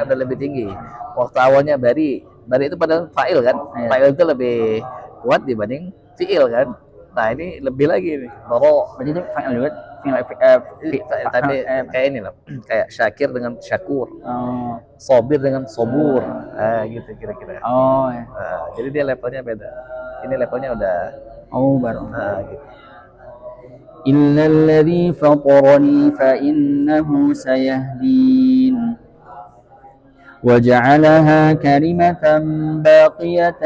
udah lebih tinggi. Waktu awalnya bari itu padahal fa'il kan. Iya. Fa'il itu lebih kuat dibanding fi'il kan. Nah, ini lebih lagi nih. Baro Berarti itu fa'il juga. tapi kayak ini loh. Kayak syakir dengan syakur. Oh, Sobir dengan sobur. Gitu kira-kira. oh ya. Jadi dia levelnya beda. Ini levelnya udah Oh baru. gitu. إلا الذي فطرني فإنه سيهدين وجعلها كلمة باقية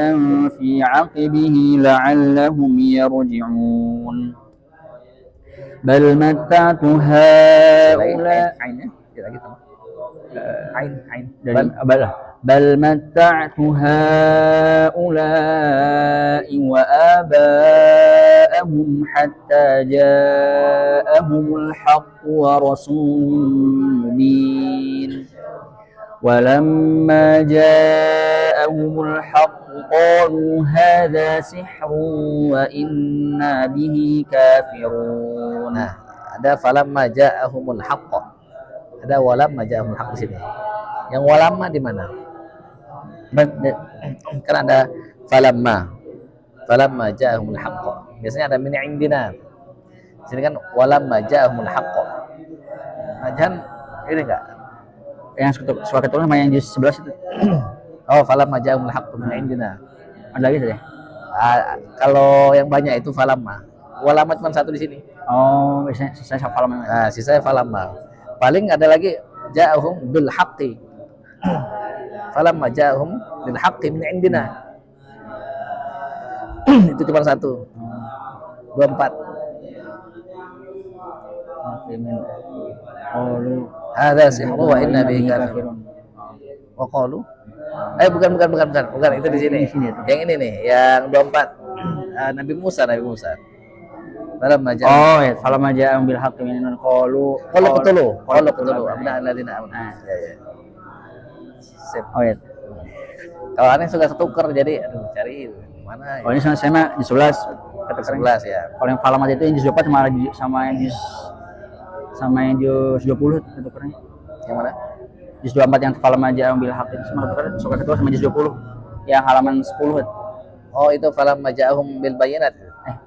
في عقبه لعلهم يرجعون بل متعت هؤلاء Ainnya kita gitu. Ain. بل متعت هؤلاء وآباءهم حتى جاءهم الحق ورسول مبين ولما جاءهم الحق قالوا هذا سحر وإنا به كافرون. Nah, ada falamma ja'ahumul haqq. Ada walamma ja'ahumul haqq di sini. Yang walamma di mana? Kan ada falamma ja'ahumul haqq. Biasanya ada min indina. Di sini kan walamma ja'ahumul haqq. Nah, jangan ini enggak? Yang suara keturunan sama yang juz 11 itu. Oh, falamma ja'ahumul haqq min indina. Ada lagi saja. Kalau yang banyak itu falamma. Walamma cuma satu di sini. Oh, biasanya saya falamma. Nah, sisanya falamma. Paling ada lagi ja'ahum bil haqqi. Falamma ja'ahum bil haqqi min indina. Itu cuma satu. 24. Qalu Hadza sihru wa inna bihi kafirun. Wa qalu bukan itu di sini. Yang ini nih, yang 24. Nabi Musa. Falamma ja'ahum. Oh ya, falamma ja'ahum bil haqqi min qalu qulu abna alladziina amanu. Ya. Sip. Oh ya. Kalau aneh suka ketuker jadi cari mana ya? Oh ini saya mah di 11 11 ya. Kalau yang falamma itu yang juz 24 sama yang juz 20 ketukernya. Yang mana? Juz 24 yang falamma ja'ahum bil haqqi sama ketuker suka ketuker sama juz 20 yang halaman 10. Oh, itu falamma ja'ahum bil bayyinat.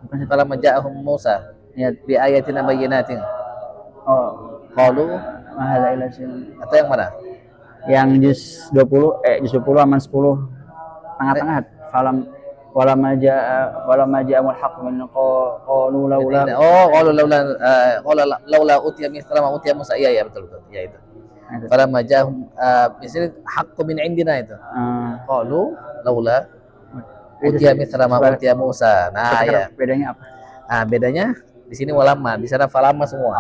Bukan sih. Falamma ja'ahum Musa Ya, bi ayatina bayyinatin. oh, Qalu mahadza ila sin. atau yang mana? Yang juz 20 halaman 10 tengah-tengah walamma ja'amul haqq min qalu laula laula utiya mithla ma utiya Musa. Iya betul. Ya itu. Falamma ja'ahum misalnya haqqu min indina itu. Qalu laula utiya mithla ma utiya Musa. Nah, ya. Bedanya apa? Nah, bedanya di sini walamma, di sana falamma semua.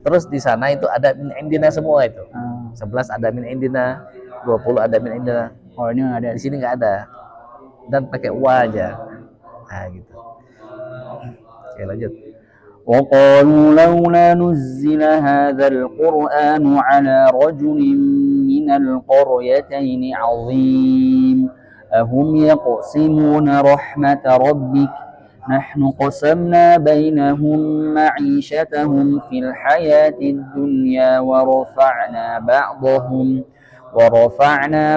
Terus di sana itu ada min indina semua itu. 11 ada min indina, 20 ada min indina. Oh, ini nggak ada. Di sini nggak ada. Dan pakai wa aja. Nah, gitu. Oke, lanjut. وقالوا لولا نزل هذا القرآن على رجل من القريتين عظيم أهم يقسمون رحمة ربك نحن قسمنا بينهم معيشتهم في الحياة الدنيا ورفعنا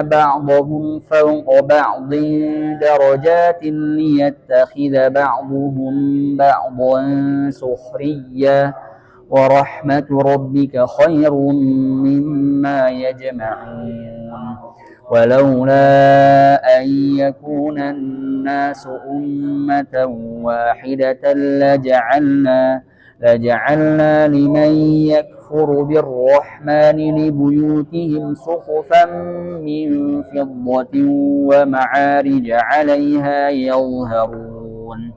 بعضهم فوق بعض درجات ليتخذ بعضهم بعضا سخريا ورحمة ربك خير مما يجمعون ولولا أن يكون الناس أمة واحدة لجعلنا لمن يكفر بالرحمن لبيوتهم سقفا من فضة ومعارج عليها يظهرون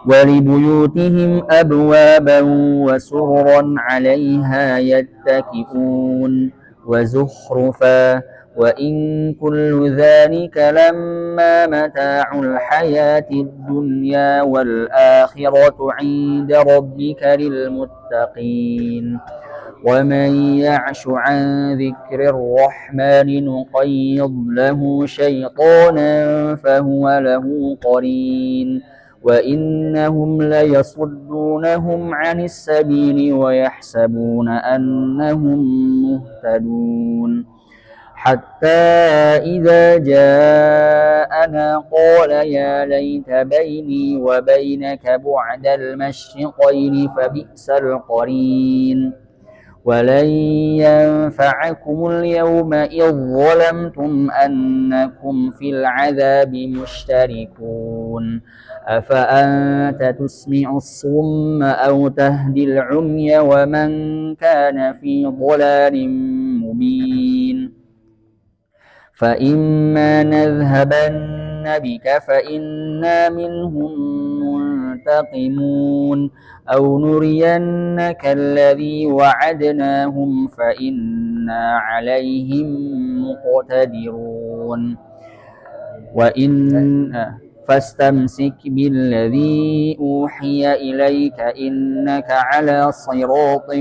ولبيوتهم أبوابا وسررا عليها يتكئون وزخرفا وإن كل ذلك لما متاع الحياة الدنيا والآخرة عند ربك للمتقين ومن يعش عن ذكر الرحمن نقيض له شيطانا فهو له قرين وإنهم ليصدونهم عن السبيل ويحسبون أنهم مهتدون حتى إذا جاءنا قال يا ليت بيني وبينك بعد المشرقين فبئس القرين ولن ينفعكم اليوم إذ ظلمتم أنكم في العذاب مشتركون أفأنت تسمع الصم أو تهدي العمي ومن كان في ضلال مبين فإما نذهبن بك فإنا منهم منتقمون أو نرينك الذي وعدناهم فإنا عليهم مقتدرون وإن فاستمسك بالذي أوحي إليك إنك على صراط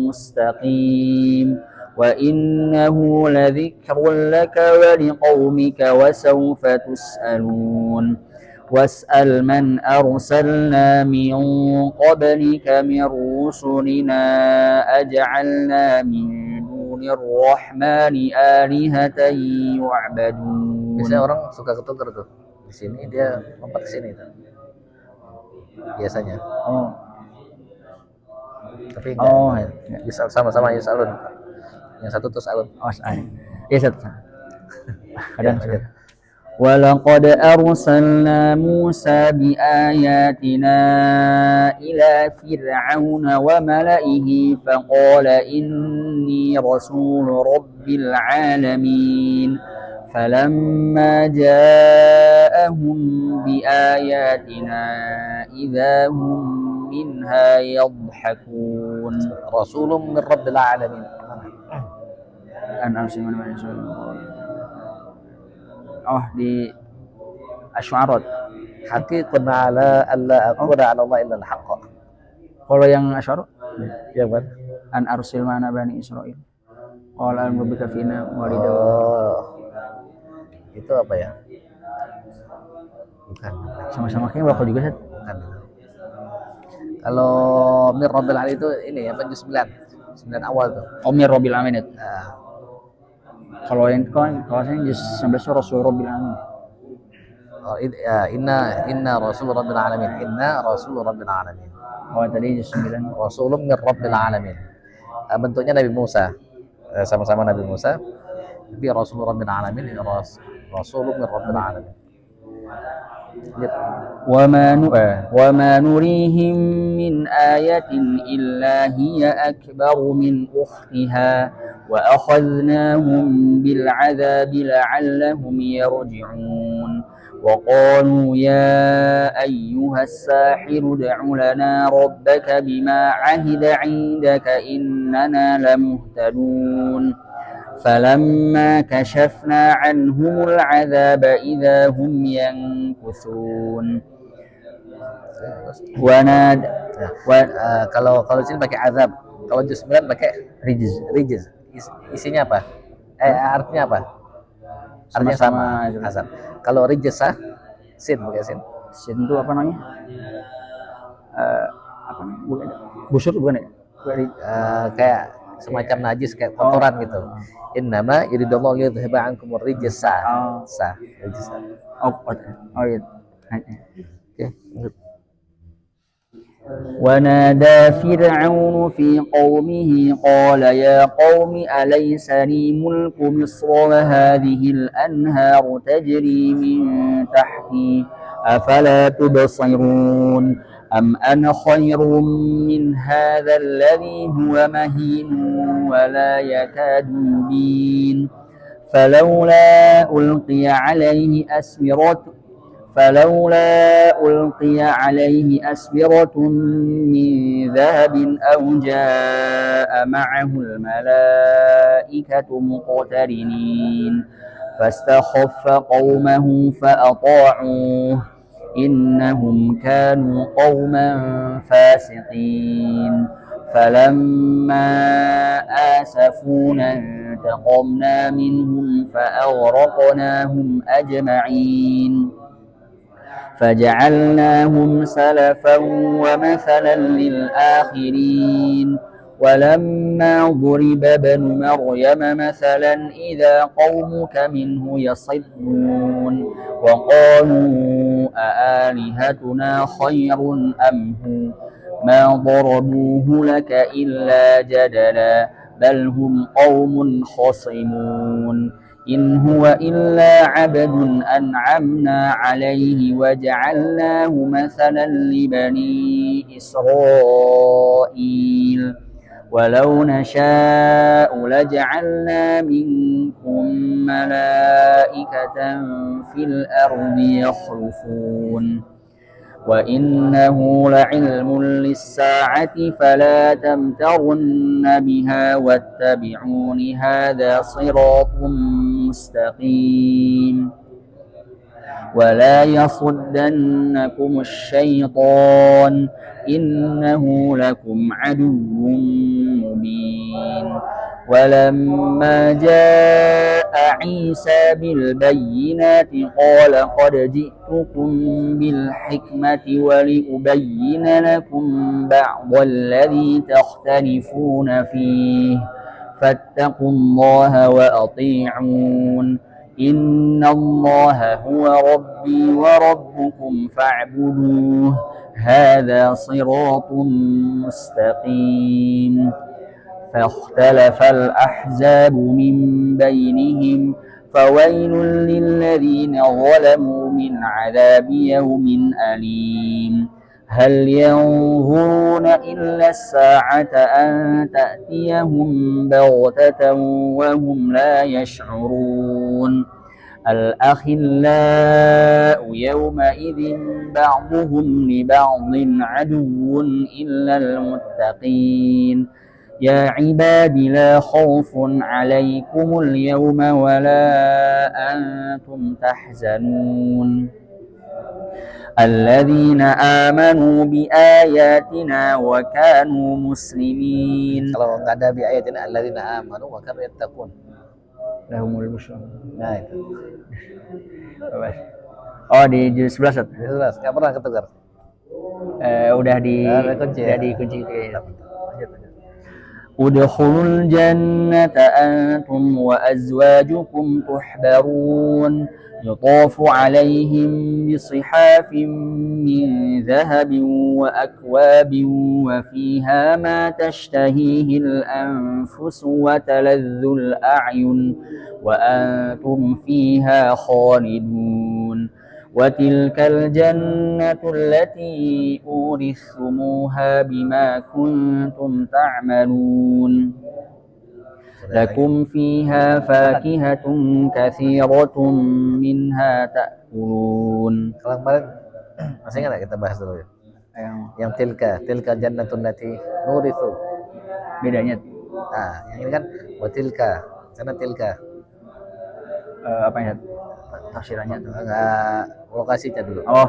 مستقيم وإنه لذكر لك ولقومك وسوف تسألون واسأل من أرسلنا من قبلك من رسلنا أجعلنا من دون الرحمن آلهة يعبدون. Biasanya orang suka ketuker tuh. Di sini dia lompat ke sini tuh. Biasanya. Tapi enggak. Bisa sama-sama Yusalun. Yang satu terus alun. Ya satu. Kadang ولقد أرسلنا موسى بآياتنا إلى فرعون وملئه فقال إني رسول رب العالمين فلما جاءهم بآياتنا إذا هم منها يضحكون رسول من رب العالمين أن أرسل من di Asy'arat haqiqun ala alla aqula ala Allah illa al-haqq. Kalau yang Asy'arat ya kan an arsil mana bani Israil qala an rabbika fina walida. Itu apa ya? Bukan. Sama-sama kayak waktu juga Set. Bukan. Kalau Mir Rabbil Alamin itu ini ya juz 9 awal tuh. Mir Rabbil Alamin itu. Kalau yang kalau saya juz 19 Rasul Rabbil Alamin. Inna Rasul Rabbil Alamin. Inna Rasul Rabbil Alamin. Tadi juz 9 Rasulun min Rabbil Alamin. Bentuknya Nabi Musa. Sama-sama Nabi Musa. Tapi Rasul Rabbil Alamin ini Rasulun min Rabbil Alamin. وما نريهم من آية إلا هي أكبر من أختها وأخذناهم بالعذاب لعلهم يرجعون وقالوا يا أيها الساحر ادع لنا ربك بما عهد عندك إننا لمهتدون فلما كشفنا عنهم العذاب إذا هم ينكثون ونادى kalau sini pakai azab, kalau juz 9 pakai rijiz. Isinya apa? Artinya apa? Artinya sama azab. Kalau rijzah sin pakai sin. Sin itu apa namanya? Apa namanya? Bukan busur bukan ya? Kayak semacam najis kayak kotoran gitu. Innama yuridullahu liyudhhiba ankum ar-rijsa. Rijsa. Iya. Oke. ونادى فرعون في قومه قال يا قوم أليس لي ملك مصر وهذه الأنهار تجري من تحتي أفلا تبصرون أم أنا خير من هذا الذي هو مهين ولا يكاد يبين فلولا ألقي عليه أسورة من ذهب أو جاء معه الملائكة مقترنين فاستخف قومه فأطاعوه إنهم كانوا قوما فاسقين فلما آسفونا انتقمنا منهم فأغرقناهم أجمعين فجعلناهم سلفا ومثلا للآخرين ولما ضرب ابن مريم مثلا إذا قومك منه يصدون وقالوا أآلهتنا خير أم هو ما ضربوه لك إلا جدلا بل هم قوم خصمون إن هو إلا عبد أنعمنا عليه وجعلناه مثلا لبني إسرائيل ولو نشاء لجعلنا منكم ملائكة في الأرض يخلفون وإنه لعلم للساعة فلا تمترن بها واتبعون هذا صراط مستقيم ولا يصدنكم الشيطان إنه لكم عدو مبين ولما جاء عيسى بالبينات قال قد جئتكم بالحكمة ولأبين لكم بعض الذي تختلفون فيه فاتقوا الله وأطيعون إن الله هو ربي وربكم فاعبدوه هذا صراط مستقيم فاختلف الأحزاب من بينهم فويل للذين ظلموا من عذاب يوم أليم هل ينظرون إلا الساعة أن تأتيهم بغتة وهم لا يشعرون الأخلاء يومئذ بعضهم لبعض عدو إلا المتقين يا عباد لا خوف عليكم اليوم ولا أنتم تحزنون الذين آمنوا بآياتنا وكانوا مسلمين. Kalau nggak ada bi ayatina alladzina amanu wa kanu yattaqun. Lahumul busyra. Nah itu. Oh di juz 11. Jelas, nggak pernah ketukar. Udah dikunci ya. Udkhulul jannata antum wa azwajukum tuhbarun يطاف عليهم بصحاف من ذهب وأكواب وفيها ما تشتهيه الأنفس وتلذ الأعين وأنتم فيها خالدون وتلك الجنة التي أورثتموها بما كنتم تعملون لكم فيها فاكهة كثيرة منها تأكلون. Kalau kemarin masih ingat kita bahas dulu ya. Yang tilka jannatun lati nurithu. Bedanya? Nah, yang ini kan watilka, sana tilka. Apa ya? Tafsirannya? Enggak, lokasinya dulu. Oh.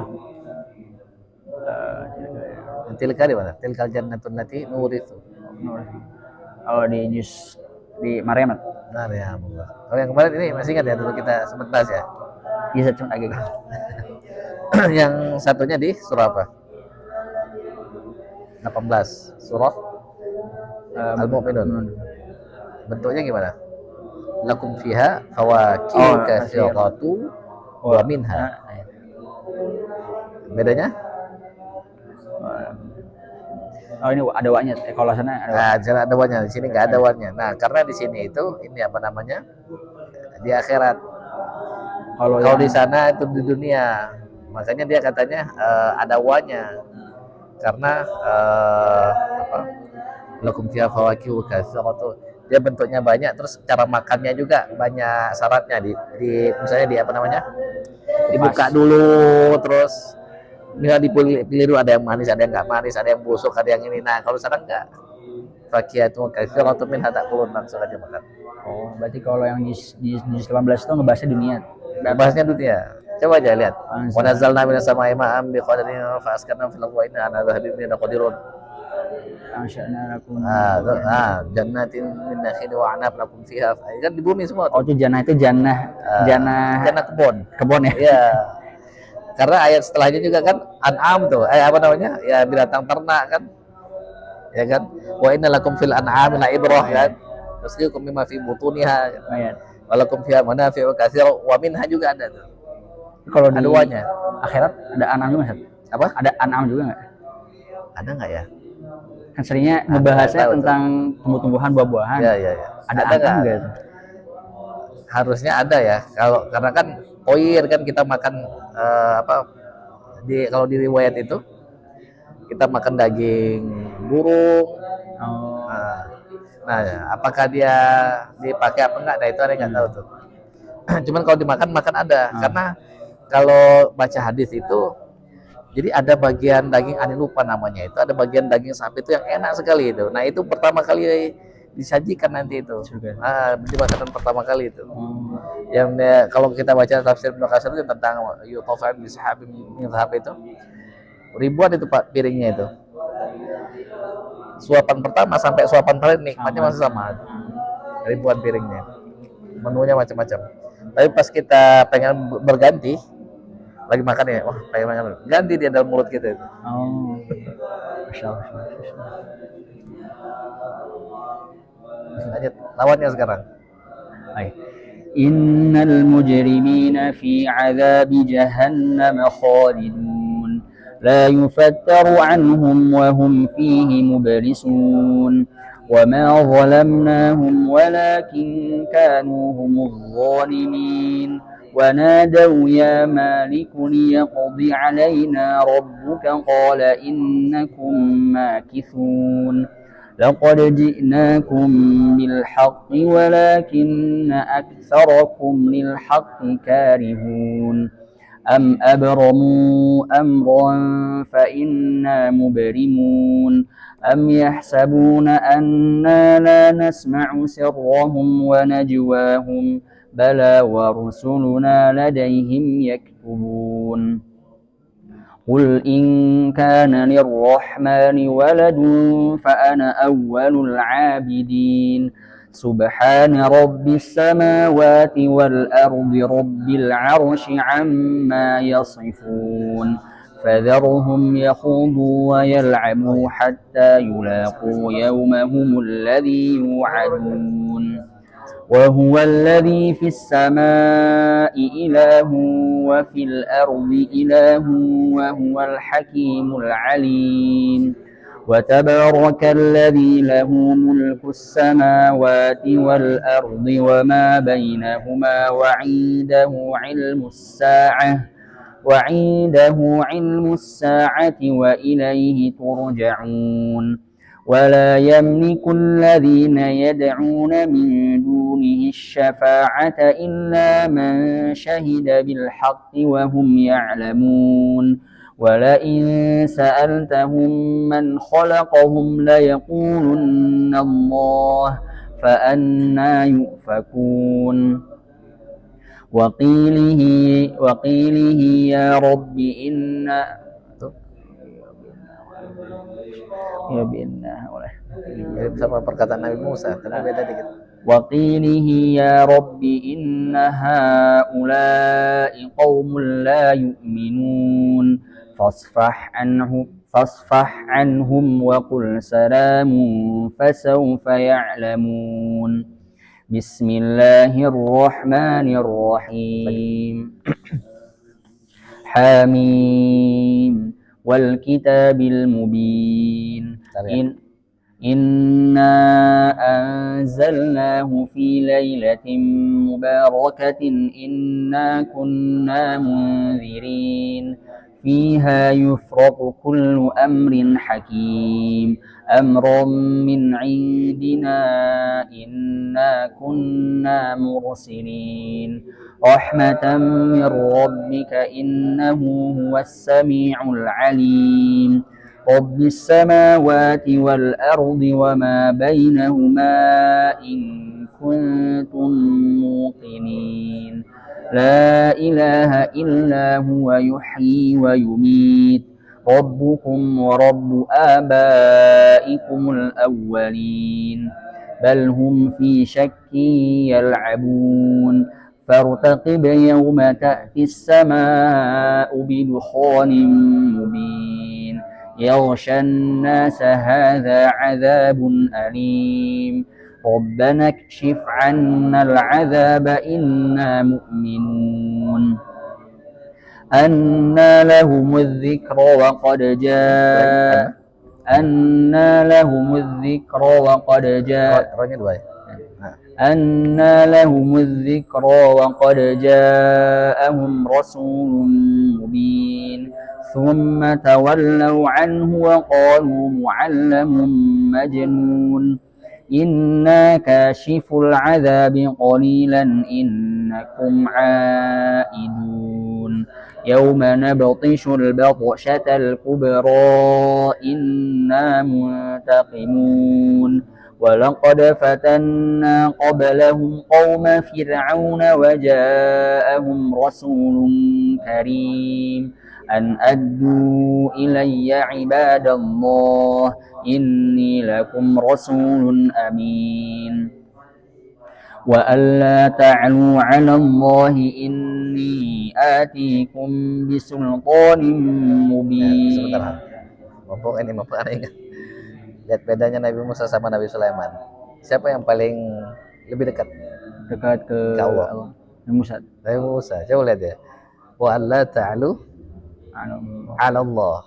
Tilka di mana? Tilka jannatun lati nurithu. Oh di juz di Maryam. Maryam. Kalau yang kemarin ini masih ingat ya dulu kita sempat bahas ya. Iya cuma agak. Yang satunya di surah apa? 18 surah Al-Mu'minun. Bentuknya gimana? Lakum fiha fawakihu katsiratu wa minha. Bedanya? Oh ini ada waknya. Kalau sana ada. Nah, jangan ada waknya. Di sini nggak ada waknya. Nah, karena di sini itu ini apa namanya? Di akhirat. Kalau di sana itu di dunia. Makanya dia katanya ada waknya. Karena apa? Lakum fiha fawakihu katsiratu. Dia bentuknya banyak, terus cara makannya juga banyak syaratnya di misalnya di apa namanya? Dibuka dulu, terus misalnya dipilih dulu, ada yang manis, ada yang nggak manis, ada yang busuk, ada yang ini. Nah, kalau sekarang nggak. Fakiyatu katsiratu minha ta'kulun, langsung aja makan. Oh, berarti kalau yang di 18 itu ngebahasnya dunia. Bahasnya dunia. Coba aja lihat. Wa nazzalna minas sama'i ma'an biqadarin fa askanna fil ardi wa inna 'ala dhahabin laqadirun. Ansya'na lakum. Jannatin min nakhil wa anab lakum fiha. Kan di bumi semua Oh, tuh. itu jannah jannah Jannah kebun. kebun ya. Iya. Karena ayat setelahnya juga kan an'am tuh. Apa namanya? Ya binatang ternak kan. Ya kan? Wa inna lakum fil an'ami la ibrah kan. Tasdiqu mimma fi butuniha. Ayat. Walakum fiha manafi'u katsira wa minha juga ada tuh. Kalau di Duanya. akhirat ada an'am juga Ustaz? Apa? Ada an'am juga nggak? Ada nggak ya? Kan seringnya ngebahasnya tentang tumbuh-tumbuhan, buah-buahan. Iya. Ada an'am nggak? Harusnya ada ya. Karena kan toyir kan kita makan kalau di riwayat itu kita makan daging burung. Oh. Nah, apakah dia dipakai apa enggak? Nah, itu ada yang nggak tahu tuh. Cuman kalau dimakan ada. Karena kalau baca hadis itu, jadi ada bagian daging, aneh lupa namanya itu, ada bagian daging sapi itu yang enak sekali itu. Nah, itu pertama kali disajikan nanti itu. Di makanan pertama kali itu. Yang kalau kita baca tafsir Ibnu Katsir itu tentang yutafa'u bi sahabin min dhahab itu, ribuan itu Pak piringnya itu. Suapan pertama sampai suapan terakhir nikmatnya masih sama. Ribuan piringnya. Menunya macam-macam. Tapi pas kita pengen berganti, lagi makan ya, wah pengen makan, ganti dia dalam mulut kita itu. Oh. Masya Allah. Lanjut, lawannya sekarang. Innal mujrimina fi 'adzabi jahannam khalidun la yufattaru 'anhum wa hum fihi mublisun wa ma zalamnahum walakin kanu humudz zalimin wa nadaw ya maliku liyaqdi 'alaina rabbuka qala innakum makithun لقد جئناكم بالحق ولكن أكثركم للحق كارهون أم أبرموا أمرا فإنا مبرمون أم يحسبون أنا لا نسمع سرهم ونجواهم بلى ورسلنا لديهم يكتبون قل إن كان للرحمن ولد فأنا أول العابدين سبحان رب السماوات والأرض رب العرش عما يصفون فذرهم يخوضوا ويلعبوا حتى يلاقوا يومهم الذي يوعدون وهو الذي في السماء إله وفي الأرض إله وهو الحكيم العليم وتبارك الذي له ملك السماوات والأرض وما بينهما وعنده علم الساعة وإليه ترجعون ولا يملك الذين يدعون من دونه الشفاعة إلا من شهد بالحق وهم يعلمون ولئن سألتهم من خلقهم ليقولن الله فأنى يؤفكون وقيله يا رب إن ya bi'inna mirip sama perkataan Nabi Musa, tapi beda dikit. وقيله يا رب إن هؤلاء قوم لا يؤمنون فاصفح عنهم وقل سلام فسوف يعلمون بسم الله الرحمن الرحيم حميم والكتاب المبين إنا أنزلناه في ليلة مباركة إنا كنا منذرين فيها يفرق كل أمر حكيم أمرا من عندنا إنا كنا مرسلين رحمة من ربك إنه هو السميع العليم رب السماوات والأرض وما بينهما إن كنتم موقنين لا إله إلا هو يحيي ويميت ربكم ورب آبائكم الأولين بل هم في شك يلعبون فارتقب يوم تأتي السماء بدخان مبين يغشى الناس هذا عذاب أليم ربنا اكشف عنا العذاب إنا مؤمنون أنى لهم الذكر وقد جاء أنى لهم الذكر وقد جاء Rohnya dua ya. أنى لهم الذكر وقد جاءهم رسول مبين ثم تولوا عنه وقالوا معلم مجنون إنا كاشف العذاب قليلا إنكم عائدون يوم نبطش البطشة الكبرى إنا منتقمون ولقد فتنا قبلهم قوم فرعون وجاءهم رسول كريم أن أدوا إلي عباد الله إني لكم رسول أمين وألا تعلوا على الله إني آتيكم بسلطان مبين. Mumpung aneh ingat. Lihat bedanya Nabi Musa sama Nabi Sulaiman. Siapa yang paling lebih dekat ke Allah? Nabi Musa. Nabi Musa. Coba lihat ya. Wa alla ta'alu 'ala Allah.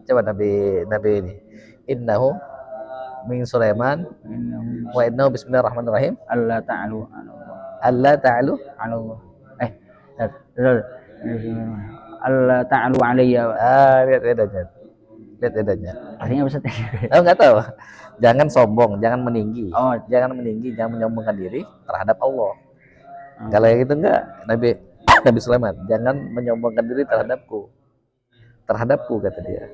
Coba Nabi ini. Innahu min Sulaiman wa innahu bismillahirrahmanirrahim. Alla ta'alu 'ala Allah. Alla ta'alu 'ala Allah. Alla ta'alu 'alayya. Lihat bedanya. Lihat bedanya. Artinya Ustaz. Enggak tahu. Jangan sombong, jangan meninggi. Jangan meninggi, jangan menyombongkan diri terhadap Allah. Kalau yang itu enggak, Nabi Sulaiman, jangan menyombongkan diri terhadapku kata dia.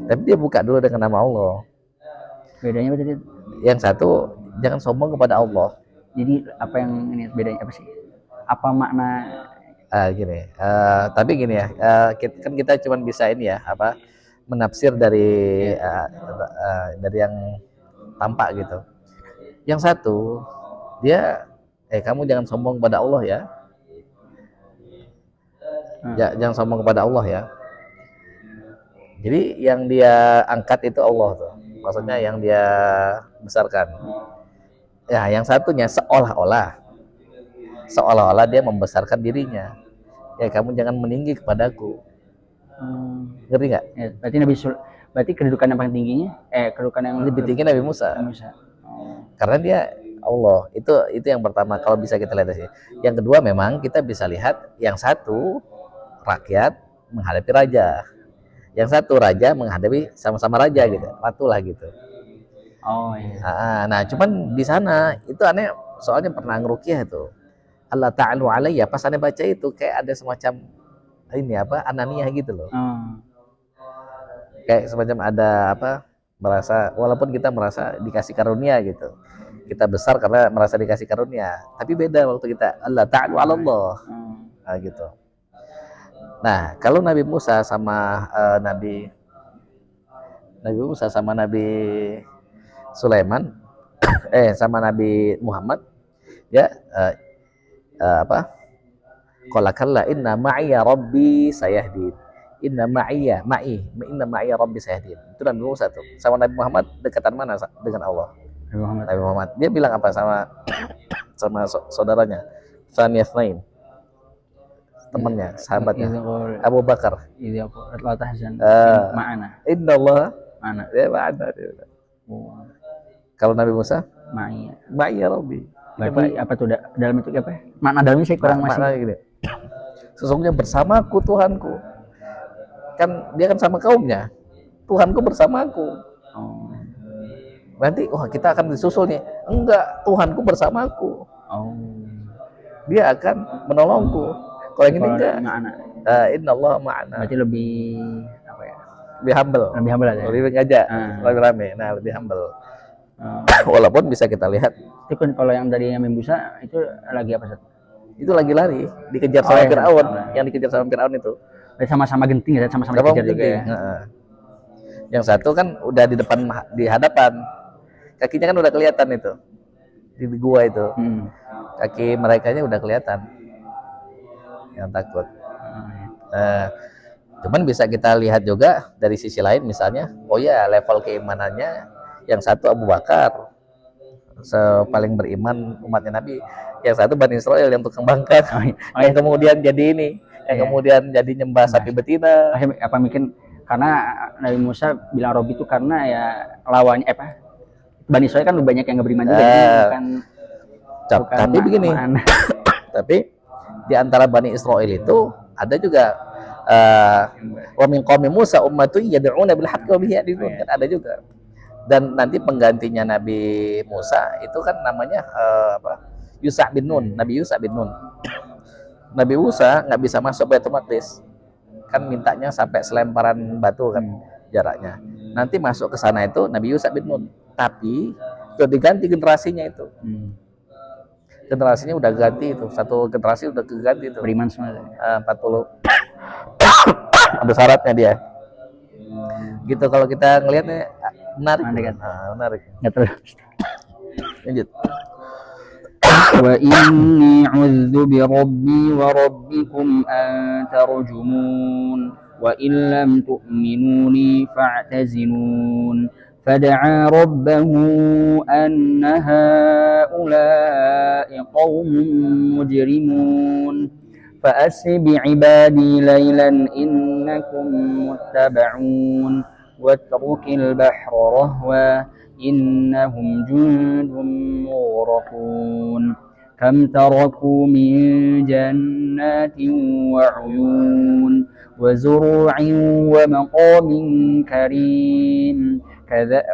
Tapi dia buka dulu dengan nama Allah. Bedanya apa tadi? Yang satu jangan sombong kepada Allah. Jadi apa yang ini bedanya apa sih? Apa makna? Gini. Tapi gini ya, kan kita cuma bisa ini ya, menafsir dari yang tampak gitu. Yang satu dia kamu jangan sombong kepada Allah ya. Jangan sombong kepada Allah ya. Jadi yang dia angkat itu Allah tuh. Maksudnya yang dia besarkan. Ya, yang satunya seolah-olah dia membesarkan dirinya. Ya, kamu jangan meninggi kepadaku. Ngerti nggak? Ya, berarti kedudukan yang paling tingginya, kedudukan yang lebih tinggi Nabi Musa. Karena dia Allah. Itu yang pertama kalau bisa kita lihat sih. Yang kedua memang kita bisa lihat yang satu rakyat menghadapi raja. Yang satu raja menghadapi sama-sama raja gitu, ratu lah gitu. Iya. Nah, cuman di sana itu aneh, soalnya pernah ngeruqyah itu. Allah ta'alu alayya, pas aneh baca itu kayak ada semacam ini ananiah gitu loh. Kayak semacam ada merasa, walaupun kita merasa dikasih karunia gitu. Kita besar karena merasa dikasih karunia. Tapi beda waktu kita Allah ta'alu ala Allah. Gitu. Nah, kalau Nabi Musa sama Nabi Sulaiman sama Nabi Muhammad ya qala kalla inna ma'iya rabbi sayahdin. Inna ma'iya rabbi sayahdin. Itu Nabi Musa tuh. Sama Nabi Muhammad dekatan mana dengan Allah? Nabi Muhammad. Dia bilang apa sama saudaranya? Tsaniyasnain. Temannya, sahabatnya Abu Bakar. La tahzan ma'ana. Innallaha ma'ana. Ya ma'ana. Kalau Nabi Musa ma'iya rabbi. Berarti apa tuh dalam itu apa? Makna dalamnya saya kurang masih. Gini. Sesungguhnya bersamaku Tuhanku. Kan dia kan sama kaumnya. Tuhanku bersamaku. Nanti kita akan disusul nih. Enggak, Tuhanku bersamaku. Dia akan menolongku. Kalau yang ini enggak. Innallaha ma'ana. Berarti lebih lebih humble aja. Lebih ngajak, lebih rame. Nah, lebih humble. Walaupun bisa kita lihat itu kan kalau yang dari Nabi Musa itu lagi apa, Ustaz? Itu lagi lari, dikejar sama Firaun. Yang dikejar sama Firaun itu Sama-sama genting ya, sama-sama Berapa dikejar juga penting? ya. Heeh. Yang satu kan udah di depan, di hadapan, kakinya kan udah kelihatan itu di gua itu, kaki mereka nya udah kelihatan yang takut. Cuman bisa kita lihat juga dari sisi lain, misalnya, oh ya, level keimanannya yang satu Abu Bakar, paling beriman umatnya Nabi, yang satu Bani Israel yang tukang bangkat, yang kemudian jadi ini, yang kemudian jadi nyembah sapi betina. Apa mungkin karena Nabi Musa bilang Robi itu karena ya lawannya Bani Israel kan lebih banyak yang nggak beriman juga, bukan tapi begini, tapi di antara Bani Israel itu ada juga wa min qaumi Musa ummatun yad'una bil haqqi wa bihi ya'dilun, kan ada juga. Dan nanti penggantinya Nabi Musa itu kan namanya Yusha bin Nun, Nabi Yusha bin Nun. Nabi Musa nggak bisa masuk Baitul Maqdis, kan mintanya sampai selemparan batu kan jaraknya. Nanti masuk ke sana itu Nabi Yusha bin Nun, tapi sudah diganti generasinya itu. Generasinya udah ganti itu, satu generasi udah keganti itu. Beriman semua. 40. Ada syaratnya dia. Gitu kalau kita ngelihatnya menarik kan? Menarik. Lanjut. Wa inni 'udzu bi rabbi wa rabbikum an tarjumun wa in lam tu'minuni fa'tazinun fad'a rabbahu anna ha'ula'i qaumun mujrimun fa'asri bi'ibadi laylan innakum muttaba'un watrukil bahra rahwa innahum jundun mughraqun kam taraku min jannatin wa 'uyun wa zuru'in wa maqamin karim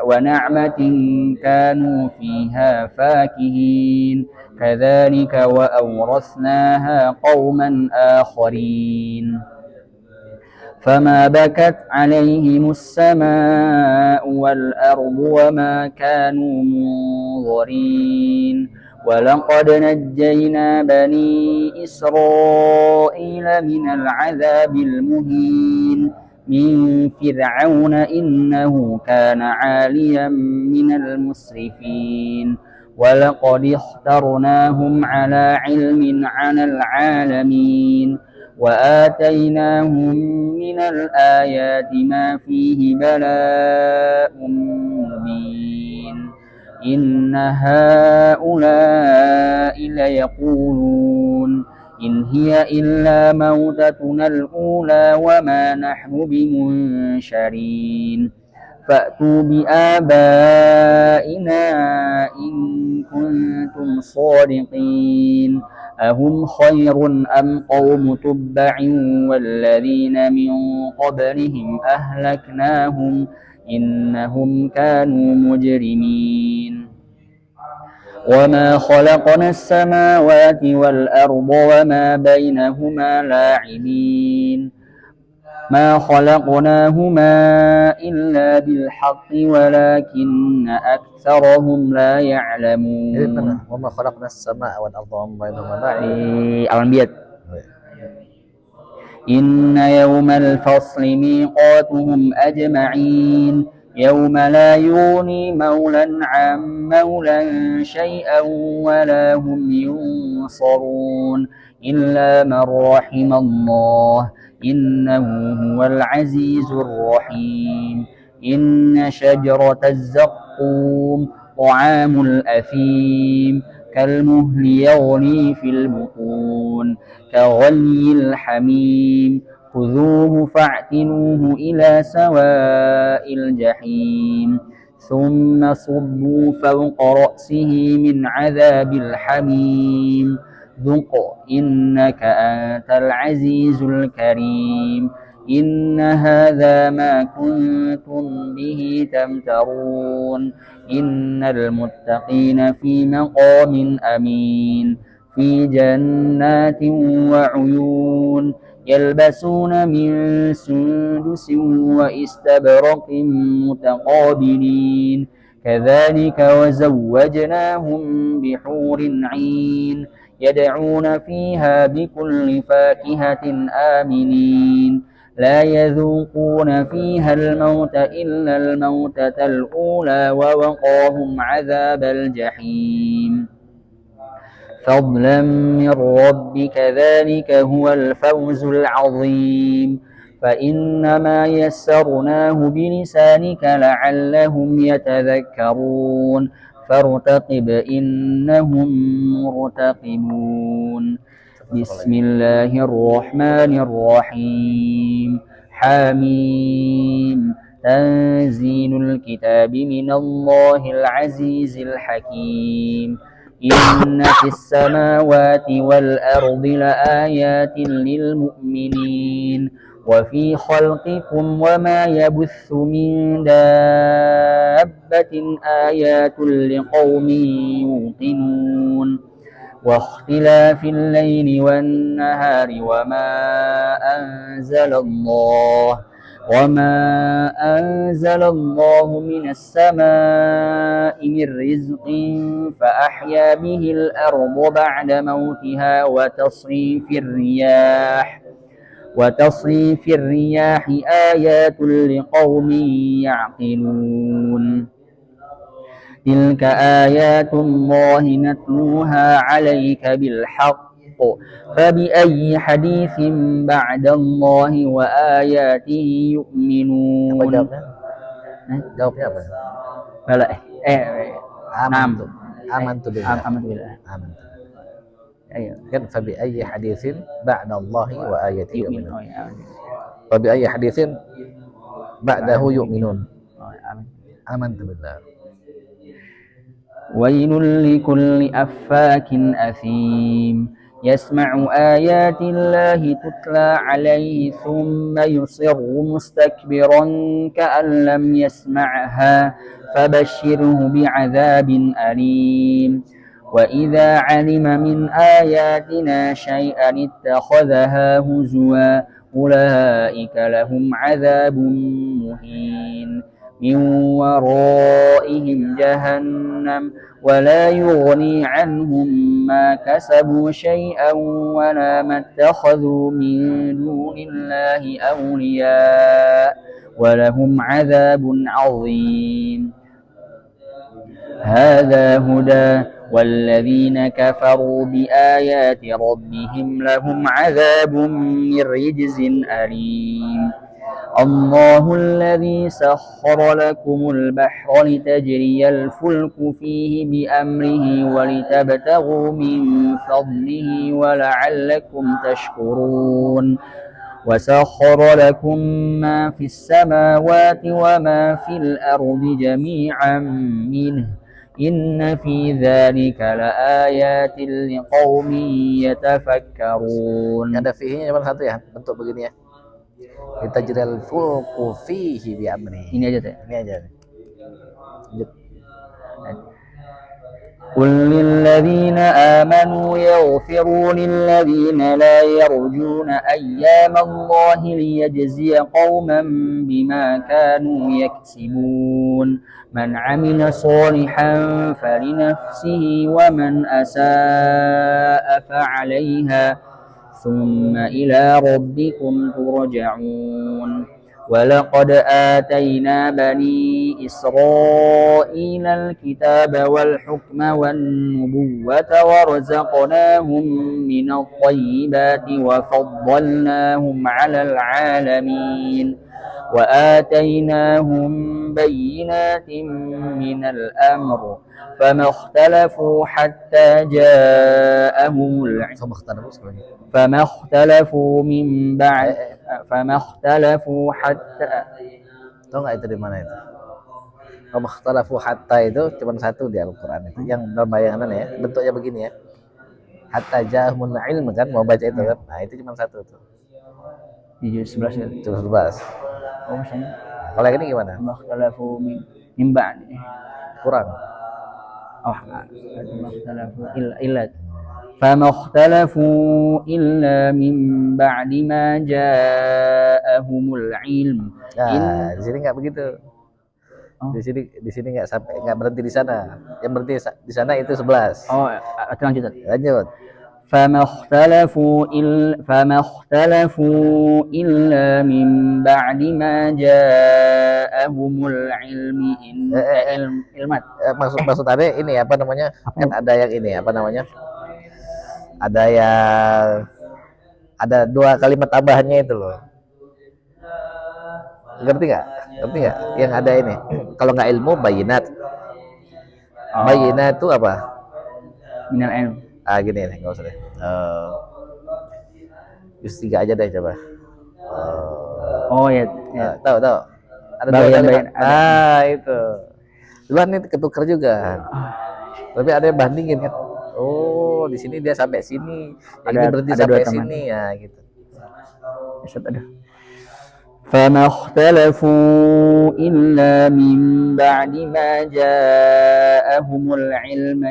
wa na'matin kanu fiha fakihin kadzalika wa awrasnaha qauman akharin فما بكت عليهم السماء والأرض وما كانوا منظرين ولقد نجينا بني إسرائيل من العذاب المهين من فرعون إنه كان عاليا من المسرفين ولقد اخترناهم على علم على العالمين وآتيناهم من الآيات ما فيه بلاء مبين إن هؤلاء ليقولون إن هي إلا موتتنا الأولى وما نحن بمنشرين فأتوا بآبائنا إن كنتم صادقين أهم خير أم قوم تبع والذين من قبلهم أهلكناهم إنهم كانوا مجرمين وما خلقنا السماوات والأرض وما بينهما لاعبين ما خلقناهما إلا بالحق ولكن أكثرهم لا يعلمون وما خلقنا السماء والأرض وما بينهما لاعبين. Al-Anbiya. إن يوم الفصل ميقاتهم أجمعين يوم لا يغني مولا عن مولا شيئا ولا هم ينصرون إلا من رحم الله إنه هو العزيز الرحيم إن شجرة الزقوم طعام الأثيم كالمهل يغلي في البطون كغلي الحميم خذوه فاعتلوه إلى سواء الجحيم ثم صبوا فوق رأسه من عذاب الحميم ذق إنك أنت العزيز الكريم إن هذا ما كنتم به تمترون إن المتقين في مقام أمين في جنات وعيون يلبسون من سندس وإستبرق متقابلين كذلك وزوجناهم بحور عين يدعون فيها بكل فاكهة آمنين لا يذوقون فيها الموت إلا الموتة الأولى ووقاهم عذاب الجحيم فضلا من ربك ذلك هو الفوز العظيم فإنما يسرناه بلسانك لعلهم يتذكرون فارتقب إنهم مرتقبون بسم الله الرحمن الرحيم حميم تنزيل الكتاب من الله العزيز الحكيم إن في السماوات والأرض لآيات للمؤمنين وفي خلقكم وما يبث من دابة آيات لقوم يوقنون واختلاف الليل والنهار وما أنزل الله من السماء من رزق فأحيا به الأرض بعد موتها وتصريف الرياح آيات لقوم يعقلون تلك آيات الله نتلوها عليك بالحق فبأي حديث بعد الله وآياته يؤمنون Apa jawabnya? Jawabnya apa? Bala, Amantu. Amantu billah. Amantu billah. Amantu. Ayo. Kan fabi ayyi haditsin ba'dallahi wa ayatihi Yu'min. yu'minun. Oh ya. Fabi ayyi haditsin ba'dahu yu'minun. Oh, amin. Amantu billah. ويل لكل أفاك أثيم يسمع آيات الله تتلى عليه ثم يصر مستكبرا كأن لم يسمعها فبشره بعذاب أليم وإذا علم من آياتنا شيئا اتخذها هزوا أولئك لهم عذاب مهين من ورائهم جهنم ولا يغني عنهم ما كسبوا شيئا ولا ما اتخذوا من دون الله أولياء ولهم عذاب عظيم هذا هدى والذين كفروا بآيات ربهم لهم عذاب من رجز أليم الله الذي سخر لكم البحر لتجري الفلك فيه بأمره ولتبتغوا من فضله ولعلكم تشكرون وسخر لكم ما في السماوات وما في الأرض جميعا منه إن في ذلك لآيات لقوم يتفكرون. Ada fihi cuma satu ya, bentuk begini ya. Litajril fulku fihi bi amri. Ini aja teh. Ini aja. Lanjut. قل للذين آمنوا يغفروا للذين لا يرجون أيام الله ليجزي قوما بما كانوا يكسبون من عمل صالحا فلنفسه ومن أساء فعليها ثم إلى ربكم ترجعون ولقد آتينا بني إسرائيل الكتاب والحكم والنبوة ورزقناهم من الطيبات وفضلناهم على العالمين وآتيناهم بينات من الأمر فما اختلفوا حتى جاءهم العلم فما اختلفوا من بعد فما اختلفوا حتى. Tahu nggak itu di mana itu? Fama ikhtalafu hatta itu cuma satu di Al-Quran itu, yang dalam bayangan ya, bentuknya begini ya. Hatta ja'ahumul ilm kan, mau baca itu kan? Nah itu cuma satu tuh. Di juz 11 ya? Juz 11. Oh misalnya. Kalau yang ini gimana? Fama ikhtalafu min ba'd. Kurang. Oh, fama ikhtalafu illa فما اختلفوا إلا من بعد ما جاءهم العلم. Nah, di sini nggak begitu. Di sini nggak sampai, nggak berhenti di sana. Yang berhenti di sana itu 11. Oh, lanjut. Lanjut. فما اختلفوا إلا من بعد ما جاءهم العلم Maksud Ade ini apa namanya? Kan ada yang ini apa namanya? Ada yang ada dua kalimat tambahannya itu loh. Ngerti nggak? Yang ada ini. Kalau nggak ilmu bayinat. Bayinat itu apa? Minal ilm. Gini nih, nggak usah deh. Just 3 aja deh coba. Oh ya. Tahu. Ada dua kalimat. Itu. Cuman ini ketukar juga. Tapi ada yang bandingin kan. Oh, di sini dia sampai sini. Ini berhenti sampai sini ya gitu. فما اختلفوا إلا من بعد ما جاءهم العلم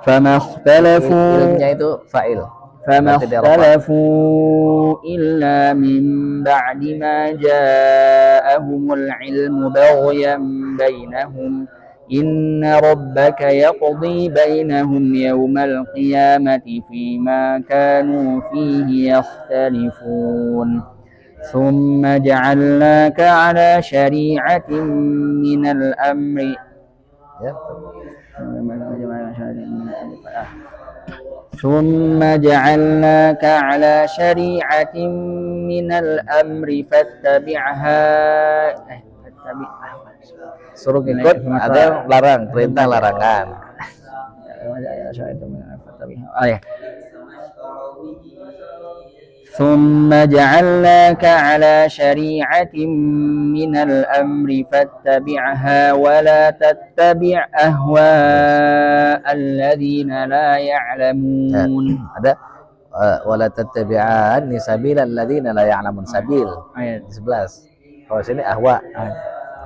فما اختلفوا ilmunya itu fa'il. فما اختلفوا إلا من بعد ما جاءهم العلم بغيا بينهم إن ربك يقضي بينهم يوم القيامة فيما كانوا فيه يختلفون ثم جعلناك على شريعة من الأمر ثم جعلناك على شريعة من الأمر فاتبعها suruh ikut, ada yang larang, perintah larangan. ثم جعلناك على شريعة من الأمر فاتبعها ولا تتبع أهواء الذين لا يعلمون. Ada wala tattabi'an sabilal ladzina la ya'lamun sabil. Ayat 11. Kalau sini ahwa.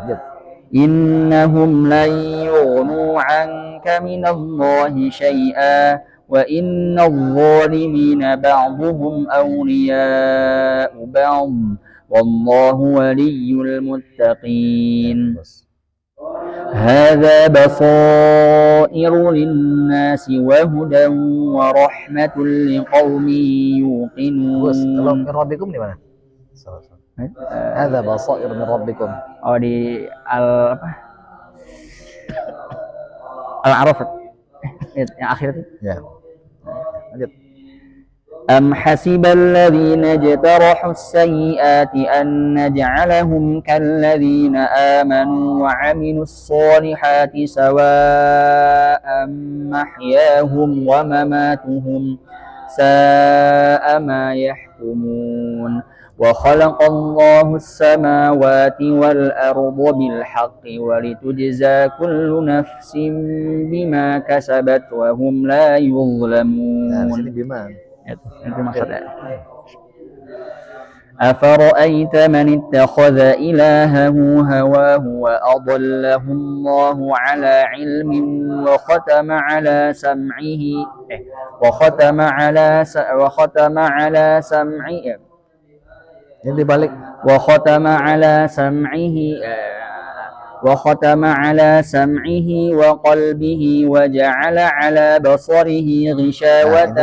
Lanjut. إنهم لن يغنوا عنك من الله شيئا وإن الظالمين بعضهم أولياء بعض والله ولي المتقين هذا بصائر للناس وهدى ورحمة لقوم يوقنون. Kalau min rabbikum di mana? Hadza basair min rabbikum. Oh di Al-A'raf. Yang akhir itu. Ya. Lanjut. أم حسب الذين اجترحوا السيئات أن نجعلهم كالذين آمنوا وعملوا الصالحات سواء محياهم ومماتهم ساء ما يحكمون وخلق الله السماوات والأرض بالحق ولتجزى كل نفس بما كسبت وهم لا يظلمون. Itu maksudnya. أفرأيت من اتخذ إلهه هواه وأضله الله على علم وختم على سمعه Ini dibalik. وختم على سمعه وقلبه وجعل على بصره غشاوة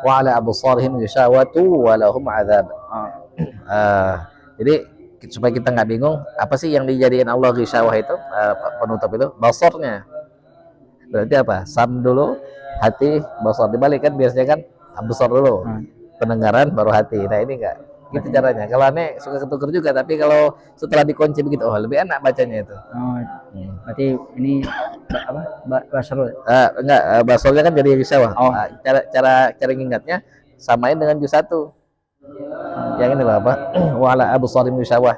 wa ala absarihim ghishawatu wa lahum adzab. Jadi supaya kita nggak bingung, apa sih yang dijadikan Allah ghishawah itu, penutup itu basornya. Berarti apa? Sam dulu, hati, basar. Dibalik kan biasanya kan absar dulu, pendengaran baru hati. Nah ini enggak gitu caranya. Kalau aneh suka ketuker juga, tapi kalau setelah dikunci begitu, oh lebih enak bacanya itu. Berarti ini apa? Basarul? Enggak, basornya kan jadi ghishawah. Cara ngingatnya samain dengan juz 1. Yang ini lah apa? Wa ala absarihim ghishawah.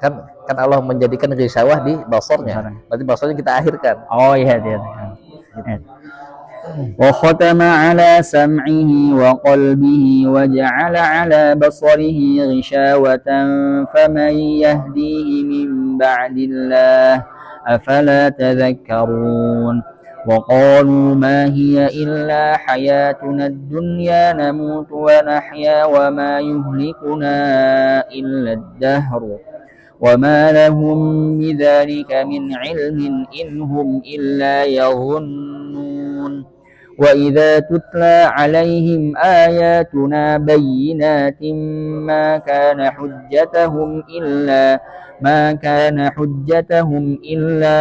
Kan Allah menjadikan ghishawah di basornya. Berarti basornya kita akhirkan. Oh iya. وختم على سمعه وقلبه وجعل على بصره غشاوة فمن يهديه من بعد الله أفلا تذكرون وقالوا ما هي إلا حياتنا الدنيا نموت ونحيا وما يهلكنا إلا الدهر وما لهم بذلك من علم إن هم إلا يظنون وإذا تتلى عليهم آياتنا بينات ما كان حجتهم إلا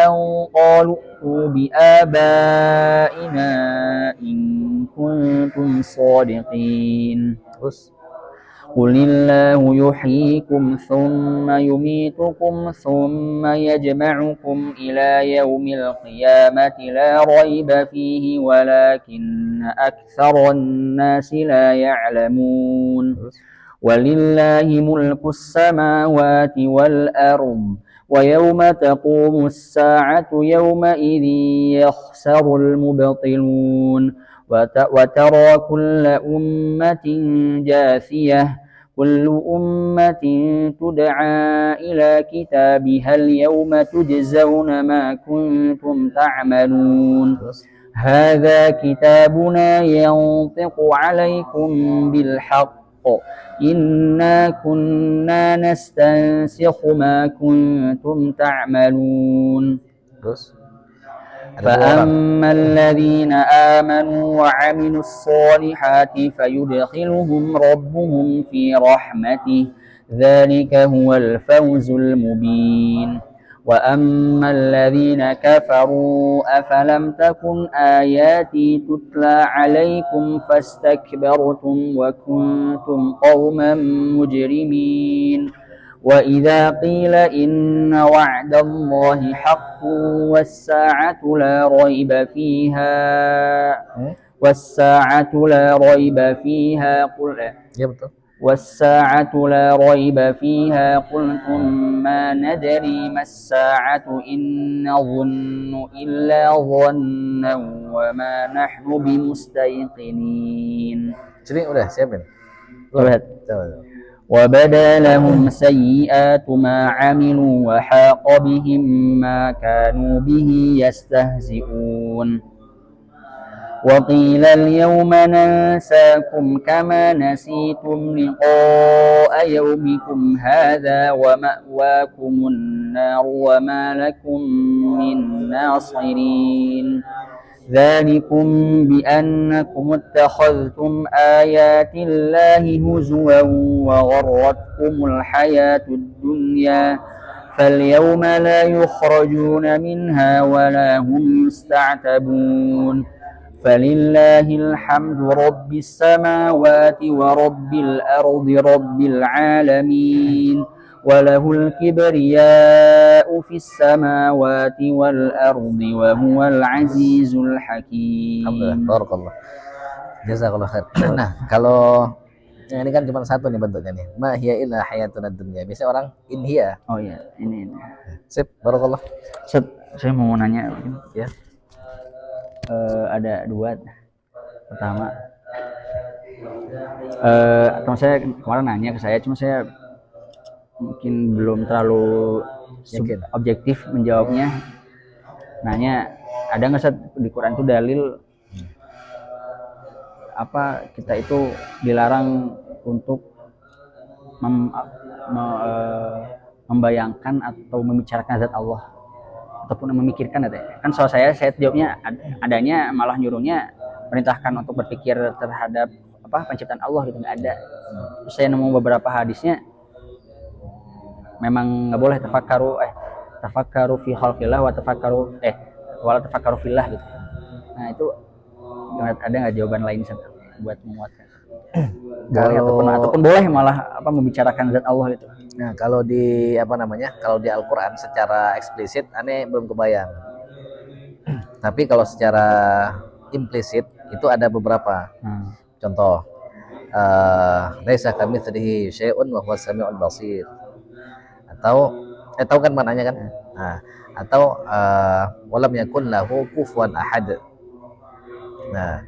أن قالوا ائتوا بآبائنا إن كنتم صادقين Terus قل الله يحييكم ثم يميتكم ثم يجمعكم إلى يوم القيامة لا ريب فيه ولكن أكثر الناس لا يعلمون ولله ملك السماوات والأرض ويوم تقوم الساعة يومئذ يخسر المبطلون وترى كل أمة جاثية كل أمة تدعى إلى كتابها اليوم تجزون ما كنتم تعملون هذا كتابنا ينطق عليكم بالحق إنا كنا نستنسخ ما كنتم تعملون Terus ada 2 orang. فأما الذين آمنوا وعملوا الصالحات فيدخلهم ربهم في رحمته ذلك هو الفوز المبين وأما الذين كفروا أفلم تكن آياتي تتلى عليكم فاستكبرتم وكنتم قوما مجرمين وإذا قيل إن وعد الله حق والساعة لا ريب فيها Ya betul. والساعة لا ريب فيها قلتم ما ندري ما الساعة إن نظن إلا ظنا وما نحن بمستيقنين. Sini udah siapin. Lihat. Coba. وبدا لهم سيئات ما عملوا وحاق بهم ما كانوا به يستهزئون وقيل اليوم ننساكم كما نسيتم لقاء يومكم هذا ومأواكم النار وما لكم من ناصرين ذلكم بأنكم اتخذتم آيات الله هزوا وغرتكم الحياة الدنيا فاليوم لا يخرجون منها ولا هم يستعتبون فلله الحمد رب السماوات ورب الأرض رب العالمين وله الكبرياء في السماوات والأرض وهو العزيز الحكيم. Alhamdulillah, barakallah. Jazakallah khair. Nah, kalau yang ini kan cuma satu nih bentuknya nih. Ma hiya illa hayatuna dunya. Biasanya orang in hiya. Oh iya, ini. Sip, barakallah. Saya mau nanya Ya. Ada 2. Pertama, atau saya kemarin nanya ke saya, cuma saya mungkin belum terlalu objektif menjawabnya. Nanya, ada nggak di Quran itu dalil apa kita itu dilarang untuk membayangkan atau membicarakan zat Allah ataupun memikirkan kan soal saya jawabnya adanya malah nyuruhnya perintahkan untuk berpikir terhadap penciptaan Allah gitu, nggak ada. Terus saya nemu beberapa hadisnya memang nggak boleh tafakkaru fi khalqillah wa tafakkaru fillah gitu. Nah itu ada nggak jawaban lain buat menguatkan? Boleh ataupun boleh malah membicarakan zat Allah itu. Nah, kalau di kalau di Al-Qur'an secara eksplisit aneh belum kebayang. Tapi kalau secara implisit itu ada beberapa. Contoh, laisa kamitslihi syai'un wa huwas samiul basir. Atau tahu kan maknanya kan? Nah, atau walam yakun lahu kufuwan ahad. Nah,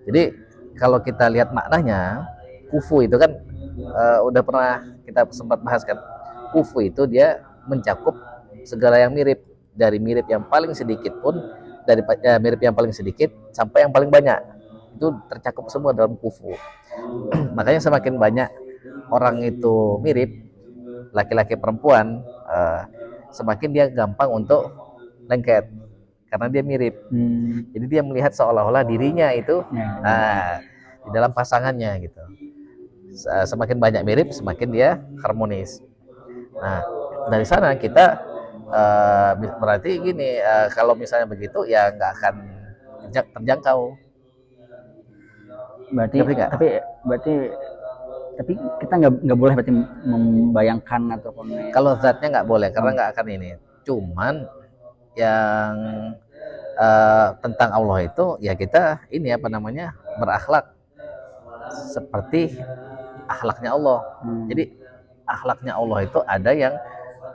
jadi kalau kita lihat maknanya, kufu itu kan udah pernah kita sempat bahas kan. Kufu itu dia mencakup segala yang mirip, dari mirip yang paling sedikit pun, dari mirip yang paling sedikit sampai yang paling banyak. Itu tercakup semua dalam kufu. Makanya semakin banyak orang itu mirip, laki-laki perempuan, semakin dia gampang untuk lengket karena dia mirip. Jadi dia melihat seolah-olah dirinya itu di dalam pasangannya gitu. Semakin banyak mirip, semakin dia harmonis. Nah, dari sana kita berarti gini, kalau misalnya begitu ya nggak akan terjangkau. Berarti Ngerti nggak? tapi kita nggak boleh berarti membayangkan ataupun Kalau zatnya nggak boleh karena nggak akan ini. Cuman yang tentang Allah itu ya kita ini apa namanya berakhlak seperti akhlaknya Allah. Jadi akhlaknya Allah itu ada yang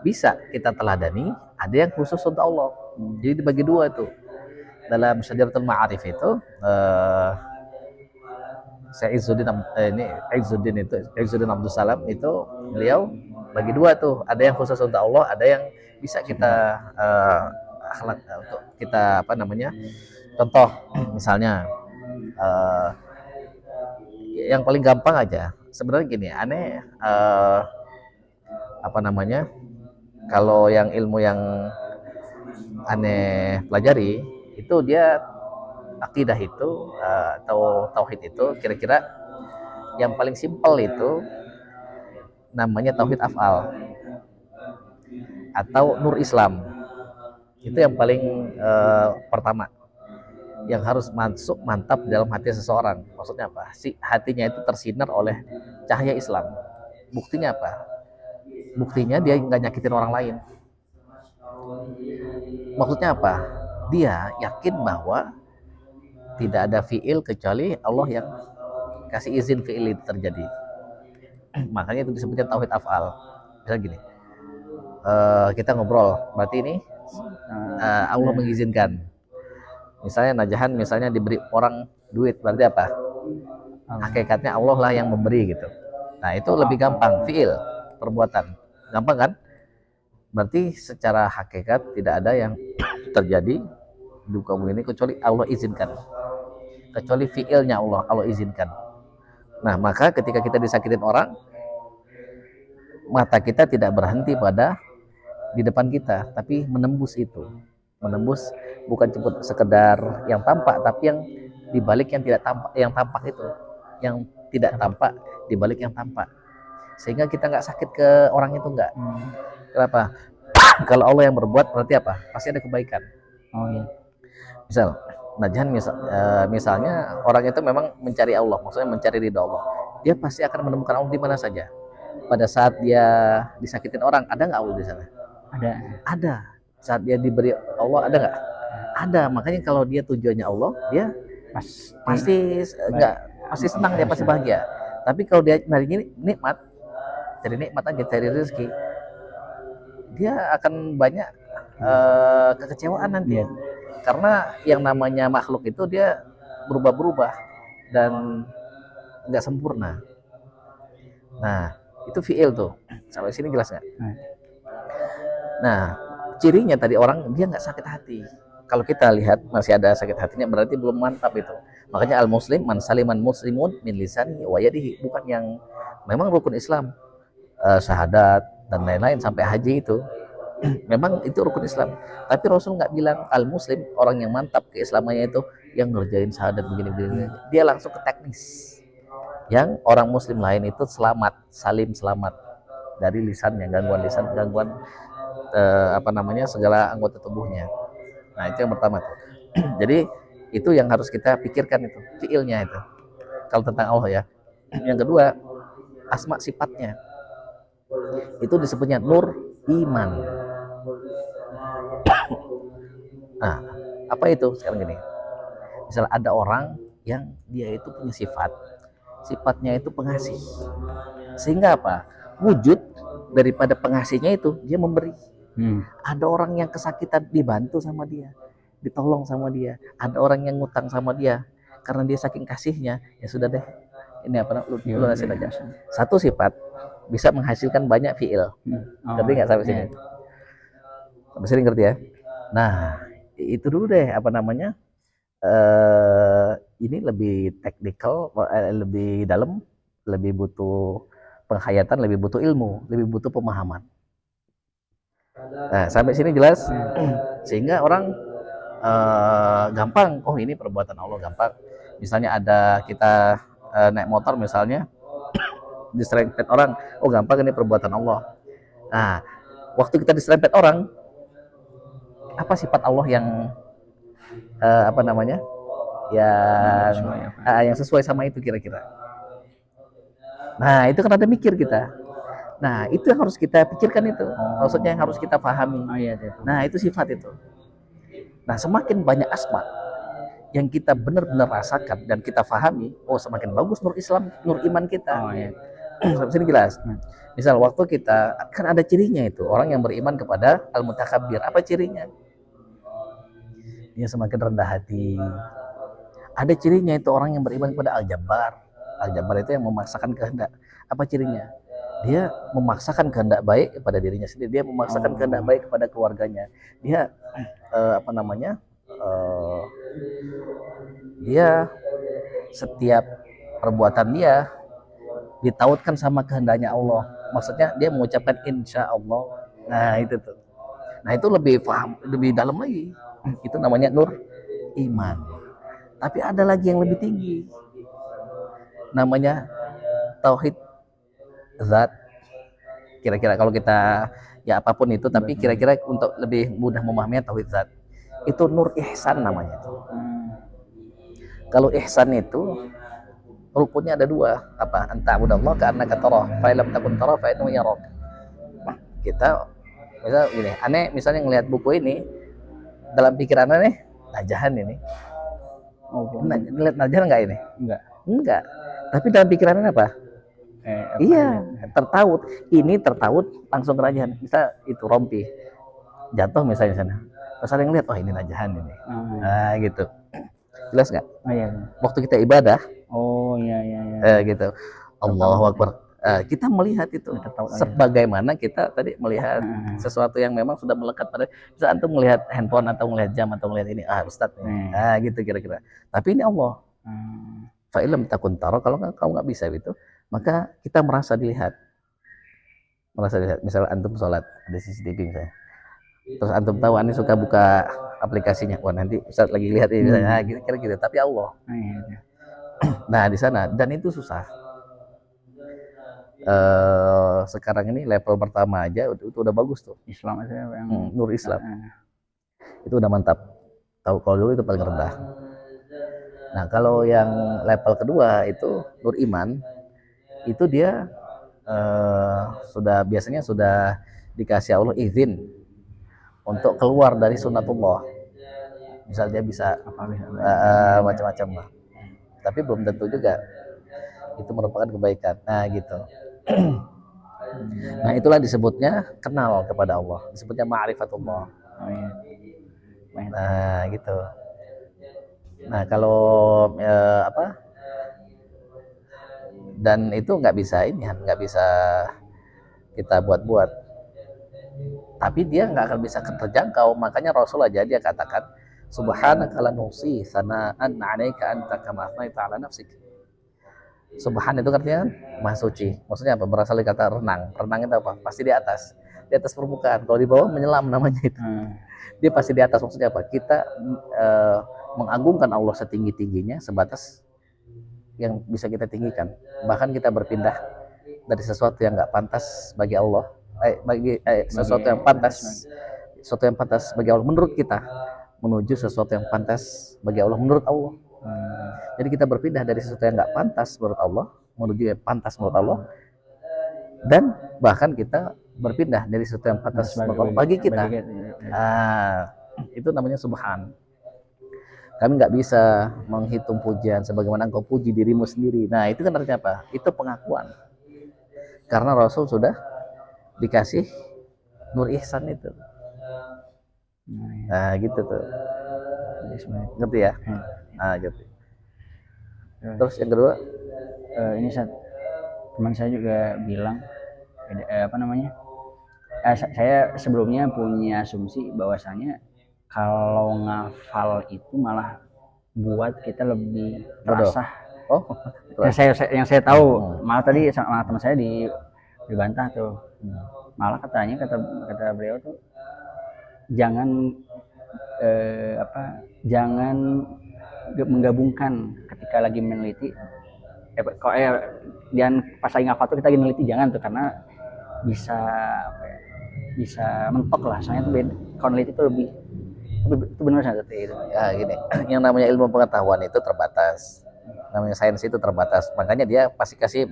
bisa kita teladani, ada yang khusus untuk Allah. Jadi dibagi dua tuh. Dalam Syajaratul Ma'arif itu Izzuddin Abdul Salam itu beliau bagi dua tuh, ada yang khusus untuk Allah, ada yang bisa kita akhlak untuk kita apa namanya contoh misalnya yang paling gampang aja sebenarnya gini aneh apa namanya kalau yang ilmu yang aneh pelajari itu dia akidah itu atau tauhid itu kira-kira yang paling simpel itu namanya tauhid af'al atau nur Islam. Itu yang paling pertama yang harus masuk mantap dalam hati seseorang. Maksudnya apa? Si hatinya itu tersinar oleh cahaya Islam. Buktinya apa? Buktinya dia nggak nyakitin orang lain. Maksudnya apa? Dia yakin bahwa tidak ada fiil kecuali Allah yang kasih izin fiil itu terjadi. Makanya itu disebutnya tauhid af'al. Misalnya gini, kita ngobrol, berarti ini Allah mengizinkan. Misalnya Najahan misalnya diberi orang duit, berarti apa? Hakikatnya Allah lah yang memberi gitu. Nah itu lebih gampang, fiil, perbuatan. Gampang kan? Berarti secara hakikat tidak ada yang terjadi di muka bumi ini kecuali Allah izinkan. Kecuali fiilnya Allah izinkan. Nah maka ketika kita disakitin orang, mata kita tidak berhenti pada di depan kita, tapi menembus itu. Menembus bukan cuma sekedar yang tampak, tapi yang dibalik yang tidak tampak, yang tampak itu, yang tidak tampak dibalik yang tampak, sehingga kita nggak sakit ke orang itu nggak. Kenapa? Kalau Allah yang berbuat berarti apa? Pasti ada kebaikan. Oh iya. Misal, misalnya orang itu memang mencari Allah, maksudnya mencari ridho Allah, dia pasti akan menemukan Allah di mana saja. Pada saat dia disakitin orang, ada nggak Allah di sana? Ada. Saat dia diberi Allah, ada nggak? Ada. Makanya kalau dia tujuannya Allah, dia pasti senang, dia pasti bahagia. Tapi kalau dia nyari nikmat, cari nikmat aja, cari rezeki, dia akan banyak kekecewaan nanti. Karena yang namanya makhluk itu dia berubah-berubah dan nggak sempurna. Nah, itu fiil tuh. Sampai sini jelas nggak? Nah, cirinya tadi orang dia nggak sakit hati. Kalau kita lihat masih ada sakit hatinya berarti belum mantap itu. Makanya al-muslim man saliman muslimun min lisanihi wa yadihi, bukan yang memang rukun Islam, syahadat dan lain-lain sampai haji itu. Memang itu rukun Islam. Tapi Rasul nggak bilang al-muslim orang yang mantap keislamannya itu yang ngerjain syahadat begini-begini. Dia langsung ke teknis. Yang orang muslim lain itu selamat, salim selamat dari lisannya, gangguan lisan, gangguan segala anggota tubuhnya. Nah itu yang pertama tuh. Jadi itu yang harus kita pikirkan itu fiilnya itu kalau tentang Allah ya. Yang kedua asma sifatnya itu disebutnya nur iman. Nah apa itu sekarang gini, misal ada orang yang dia itu punya sifatnya itu pengasih, sehingga apa wujud daripada pengasihnya itu dia memberi. Ada orang yang kesakitan dibantu sama dia, ditolong sama dia. Ada orang yang ngutang sama dia, karena dia saking kasihnya, ya sudah deh, ini apa lu lunasin aja. Satu sifat bisa menghasilkan banyak fiil. Ngerti nggak sampai sini? Sampai sini ngerti ya? Nah itu dulu deh apa namanya. Ini lebih teknikal, lebih dalam, lebih butuh penghayatan, lebih butuh ilmu, lebih butuh pemahaman. Nah, sampai sini jelas. Sehingga orang gampang, oh ini perbuatan Allah, gampang. Misalnya ada kita naik motor misalnya, diserempet orang, oh gampang ini perbuatan Allah. Nah, waktu kita diserempet orang, apa sifat Allah yang apa namanya, yang sesuai sama itu kira-kira? Nah, itu kan ada mikir kita. Nah, itu yang harus kita pikirkan itu. Maksudnya yang harus kita pahami. Nah, itu sifat itu. Nah, semakin banyak asma yang kita benar-benar rasakan dan kita pahami, oh semakin bagus nur Islam, nur iman kita. Sampai sini jelas. Misal waktu kita, kan ada cirinya itu, orang yang beriman kepada al-mutakabbir. Apa cirinya? Dia semakin rendah hati. Ada cirinya itu orang yang beriman kepada al-jabbar. Al-jabbar itu yang memaksakan kehendak. Apa cirinya? Dia memaksakan kehendak baik kepada dirinya sendiri. Dia memaksakan kehendak baik kepada keluarganya. Dia apa namanya? Dia setiap perbuatan dia ditautkan sama kehendaknya Allah. Maksudnya dia mengucapkan insya Allah. Nah itu tuh. Nah itu lebih paham, lebih dalam lagi. Itu namanya nur iman. Tapi ada lagi yang lebih tinggi. Namanya tauhid zat. Kira-kira kalau kita ya apapun itu, tapi kira-kira untuk lebih mudah memahaminya tauhid zat. Itu nur ihsan namanya. Kalau ihsan itu rukunnya ada dua, apa? Anta'budallah ka'annaka tarah, fa illam takun tarah fa innahu yarak. Kita misal gini, aneh misalnya ngelihat buku ini, dalam pikiran aneh najahan ini. Ngelihat najahan enggak ini? Enggak. Tapi dalam pikiran aneh apa? Iya, tertaut. Ini tertaut langsung ke najahan. Misal itu rompi jatuh misalnya sana. Terus ada yang lihat, oh ini najahan ini. Nah gitu. Jelas nggak? Waktu kita ibadah, gitu, Allahu Akbar, kita melihat itu sebagaimana kita tadi melihat sesuatu yang memang sudah melekat pada. Bisa antum melihat handphone atau melihat jam atau melihat ini, Ustadz, gitu kira-kira. Tapi ini Allah. Fa illam takun tara, kalau kamu nggak bisa itu, maka kita merasa dilihat. Misalnya antum sholat, ada CCTV misalnya. Terus antum tahu Ani suka buka aplikasinya, wah nanti Ustaz lagi lihat ini, kira-kira gitu. Tapi Allah, nah di sana, dan itu susah. Sekarang ini level pertama aja itu udah bagus tuh. Islam aja yang nur Islam, itu udah mantap. Tahu kalau dulu itu paling rendah. Nah kalau yang level kedua itu nur iman, itu dia biasanya sudah dikasih Allah izin untuk keluar dari sunnatullah. Misal dia bisa macam-macam lah. Tapi belum tentu juga itu merupakan kebaikan. Nah gitu. Nah itulah disebutnya kenal kepada Allah. Disebutnya ma'rifatullah. Nah gitu. Nah kalau dan itu nggak bisa kita buat-buat. Tapi dia nggak akan bisa terjangkau. Makanya Rasul aja dia katakan, subhanaka la nuhsi sana'an 'alaika anta kama athnaita 'ala nafsik. Subhan itu artinya maha suci. Maksudnya apa? Berasal dari kata renang. Renang itu apa? Pasti di atas permukaan. Kalau di bawah menyelam namanya itu. Dia pasti di atas. Maksudnya apa? Kita mengagungkan Allah setinggi-tingginya, sebatas yang bisa kita tinggikan. Bahkan kita berpindah dari sesuatu yang nggak pantas bagi Allah, sesuatu yang pantas bagi Allah menurut kita, menuju sesuatu yang pantas bagi Allah menurut Allah. Jadi kita berpindah dari sesuatu yang nggak pantas menurut Allah menuju yang pantas menurut Allah, dan bahkan kita berpindah dari sesuatu yang pantas menurut Allah bagi kita. Itu namanya subhan. Kami nggak bisa menghitung pujian sebagaimana engkau puji dirimu sendiri. Nah itu kan artinya apa? Itu pengakuan. Karena Rasul sudah dikasih nur ihsan itu. Nah gitu tuh. Ngerti ya? Gitu. Terus yang kedua, ini teman saya juga bilang, saya sebelumnya punya asumsi bahwasanya kalau ngafal itu malah buat kita lebih terasa Oh, Yang saya tahu, malah tadi sama teman saya dibantah tuh. Malah kata beliau tuh jangan jangan menggabungkan ketika lagi meneliti dan pas lagi ngafal tuh kita lagi meneliti, jangan tuh, karena bisa bisa mentok lah, soalnya tuh beda. Kalau meneliti tuh lebih itu benar seperti itu ya gini. Yang namanya ilmu pengetahuan itu terbatas, namanya sains itu terbatas, makanya dia pasti kasih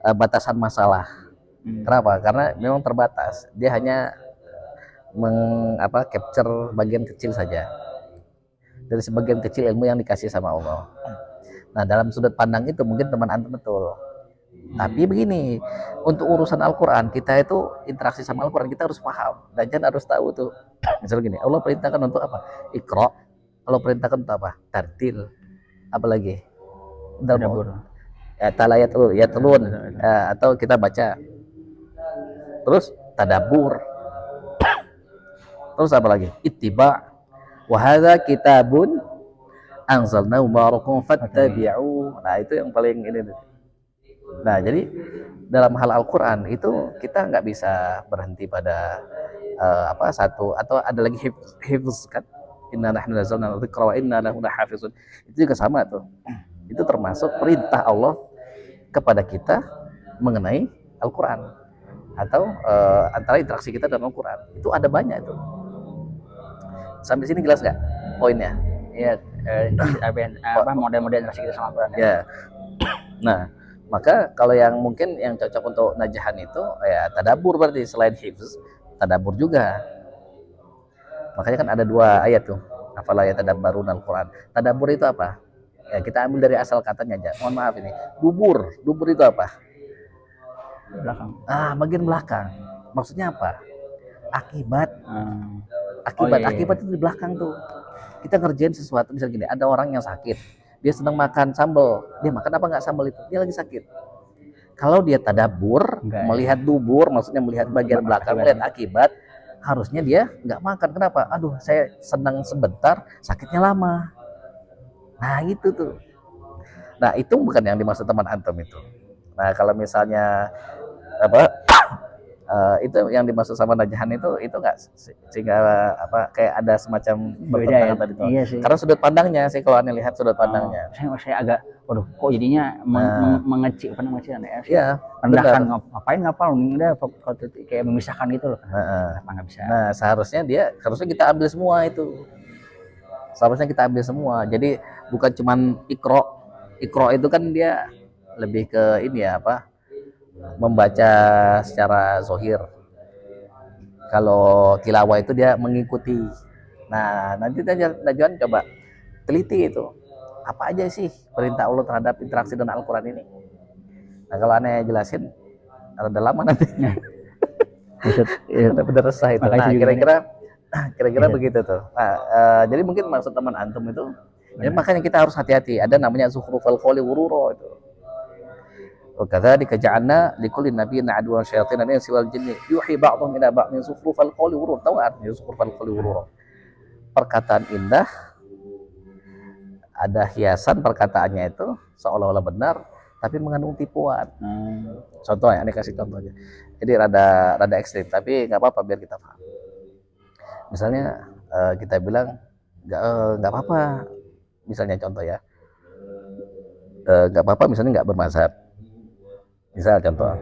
batasan masalah. Kenapa? Karena memang terbatas, dia hanya capture bagian kecil saja dari sebagian kecil ilmu yang dikasih sama Allah. Nah, dalam sudut pandang itu mungkin teman antum betul. Tapi begini, untuk urusan Al-Quran, kita itu interaksi sama Al-Quran, kita harus paham. Dan jangan harus tahu tuh. Misalnya gini, Allah perintahkan untuk apa? Iqra. Allah perintahkan untuk apa? Tartil. Apalagi? tadabbur. Ya, ya telun. Atau kita baca. Terus tadabur. Terus apa lagi? Ittiba. Wahada kitabun anzalnahu mubarakun fattabi'u. Nah, itu yang paling ini. Nah, jadi dalam hal Al-Quran itu kita nggak bisa berhenti pada satu, atau ada lagi hifz kan, inna nahnu nazzalna dzikra wa inna lahu lahafizun. Itu juga sama tuh, itu termasuk perintah Allah kepada kita mengenai Al-Quran, atau antara interaksi kita dengan Al-Quran itu ada banyak itu. Sampai sini jelas nggak poinnya? Iya, model-model interaksi kita sama Al-Quran ya. Nah, maka kalau yang mungkin yang cocok untuk najahan itu ya tadabur, berarti selain hifz, tadabur juga. Makanya kan ada 2 ayat tuh, afala yatadabbaruna al-Quran. Tadabur itu apa? Ya kita ambil dari asal katanya aja. Mohon maaf ini. Dubur itu apa? Belakang. Bagian belakang. Maksudnya apa? Akibat. Akibat itu di belakang tuh. Kita ngerjain sesuatu, misalnya gini, ada orang yang sakit, dia sedang makan sambal, dia makan apa nggak sambal itu, dia lagi sakit. Kalau dia tadabur, melihat dubur, maksudnya melihat bagian belakang, melihat akibat, harusnya dia nggak makan. Kenapa? Aduh, saya senang sebentar, sakitnya lama. Nah, gitu tuh. Nah, itu bukan yang dimaksud teman antum itu. Nah, kalau misalnya itu yang dimaksud sama najahan itu nggak, sehingga kayak ada semacam pertentangan tadi tuh. Iya sih. Karena sudut pandangnya sih, kalau aneh lihat sudut pandangnya. Saya agak, waduh, kok jadinya mengecil ya? Iya. Rendahkan, ngapain ngapal? Udah kayak memisahkan gitu loh. Kenapa nggak bisa? Nah, harusnya kita ambil semua itu. Seharusnya kita ambil semua. Jadi bukan cuman ikro itu kan dia lebih ke ini ya, membaca secara zohir. Kalau tilawah itu dia mengikuti. Nah, nanti Najwan coba teliti itu, apa aja sih perintah Allah terhadap interaksi dengan Al-Quran ini. Nah, kalau aneh jelasin rada lama nanti. Udah resah itu. Nah, kira-kira begitu tuh. Nah, jadi mungkin maksud teman antum itu, ya, makanya kita harus hati-hati. Ada namanya zukhrufal qawli ghurura itu. وكذلك جعلنا لكل نبي عدوا شياطين الانس والجن يوحي بعضهم الى بعض زخرف القول غرورا. Tahu artinya zukhruf al-qawli ghurura? Perkataan indah, ada hiasan perkataannya itu seolah-olah benar tapi mengandung tipuan. Contoh ya, ini kasih contohnya. Jadi rada ekstrim, tapi nggak apa-apa biar kita paham. Misalnya kita bilang nggak apa-apa, misalnya contoh ya, nggak apa-apa misalnya nggak bermazhab. Misal contoh,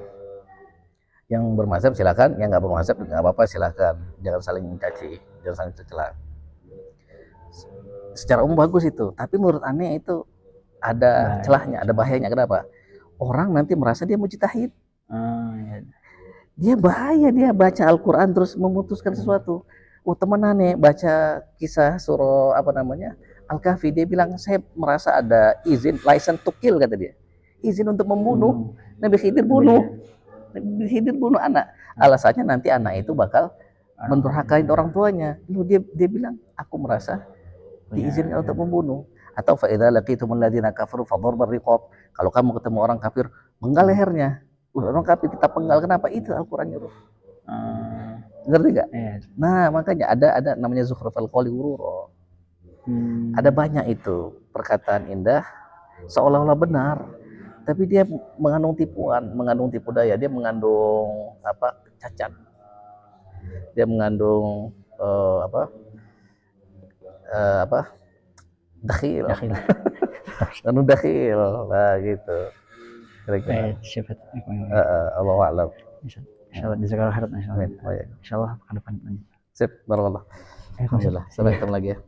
yang bermazhab silakan, yang nggak bermazhab nggak apa-apa silakan, jangan saling mencaci, jangan saling tercela. Secara umum bagus itu, tapi menurut aneh itu ada celahnya, ada bahayanya. Kenapa? Orang nanti merasa dia mujtahid. Dia bahaya, dia baca Al-Quran terus memutuskan sesuatu. Teman aneh baca kisah surah Al-Kahfi, dia bilang saya merasa ada izin, license to kill, kata dia, izin untuk membunuh. Nabi Khidir bunuh anak. Alasannya nanti anak itu bakal mendurhakai orang tuanya. Lalu dia bilang, aku merasa diizinkan untuk membunuh. Atau fa idza laqitumul ladzina kafaru fadharbar riqab. Kalau kamu ketemu orang kafir, penggal lehernya. Orang kafir kita penggal, kenapa? Itu Al-Qur'an nyuruh. Ngerti enggak? Nah, makanya ada namanya zukhrufal qawli ghurura. Ada banyak itu perkataan indah seolah-olah benar, tapi dia mengandung tipuan, mengandung tipu daya, dia mengandung apa? Cacat, dia mengandung apa? Dakhil, Dakhil. mengandung dakhil, nah gitu. Kira-kira. Siapa? Allahu a'lam. Insyaallah jazakallahu khairan Amin. insyaallah. Insyaallah ke depan. Sip, barakallah. Alhamdulillah. Sampai ketemu lagi ya.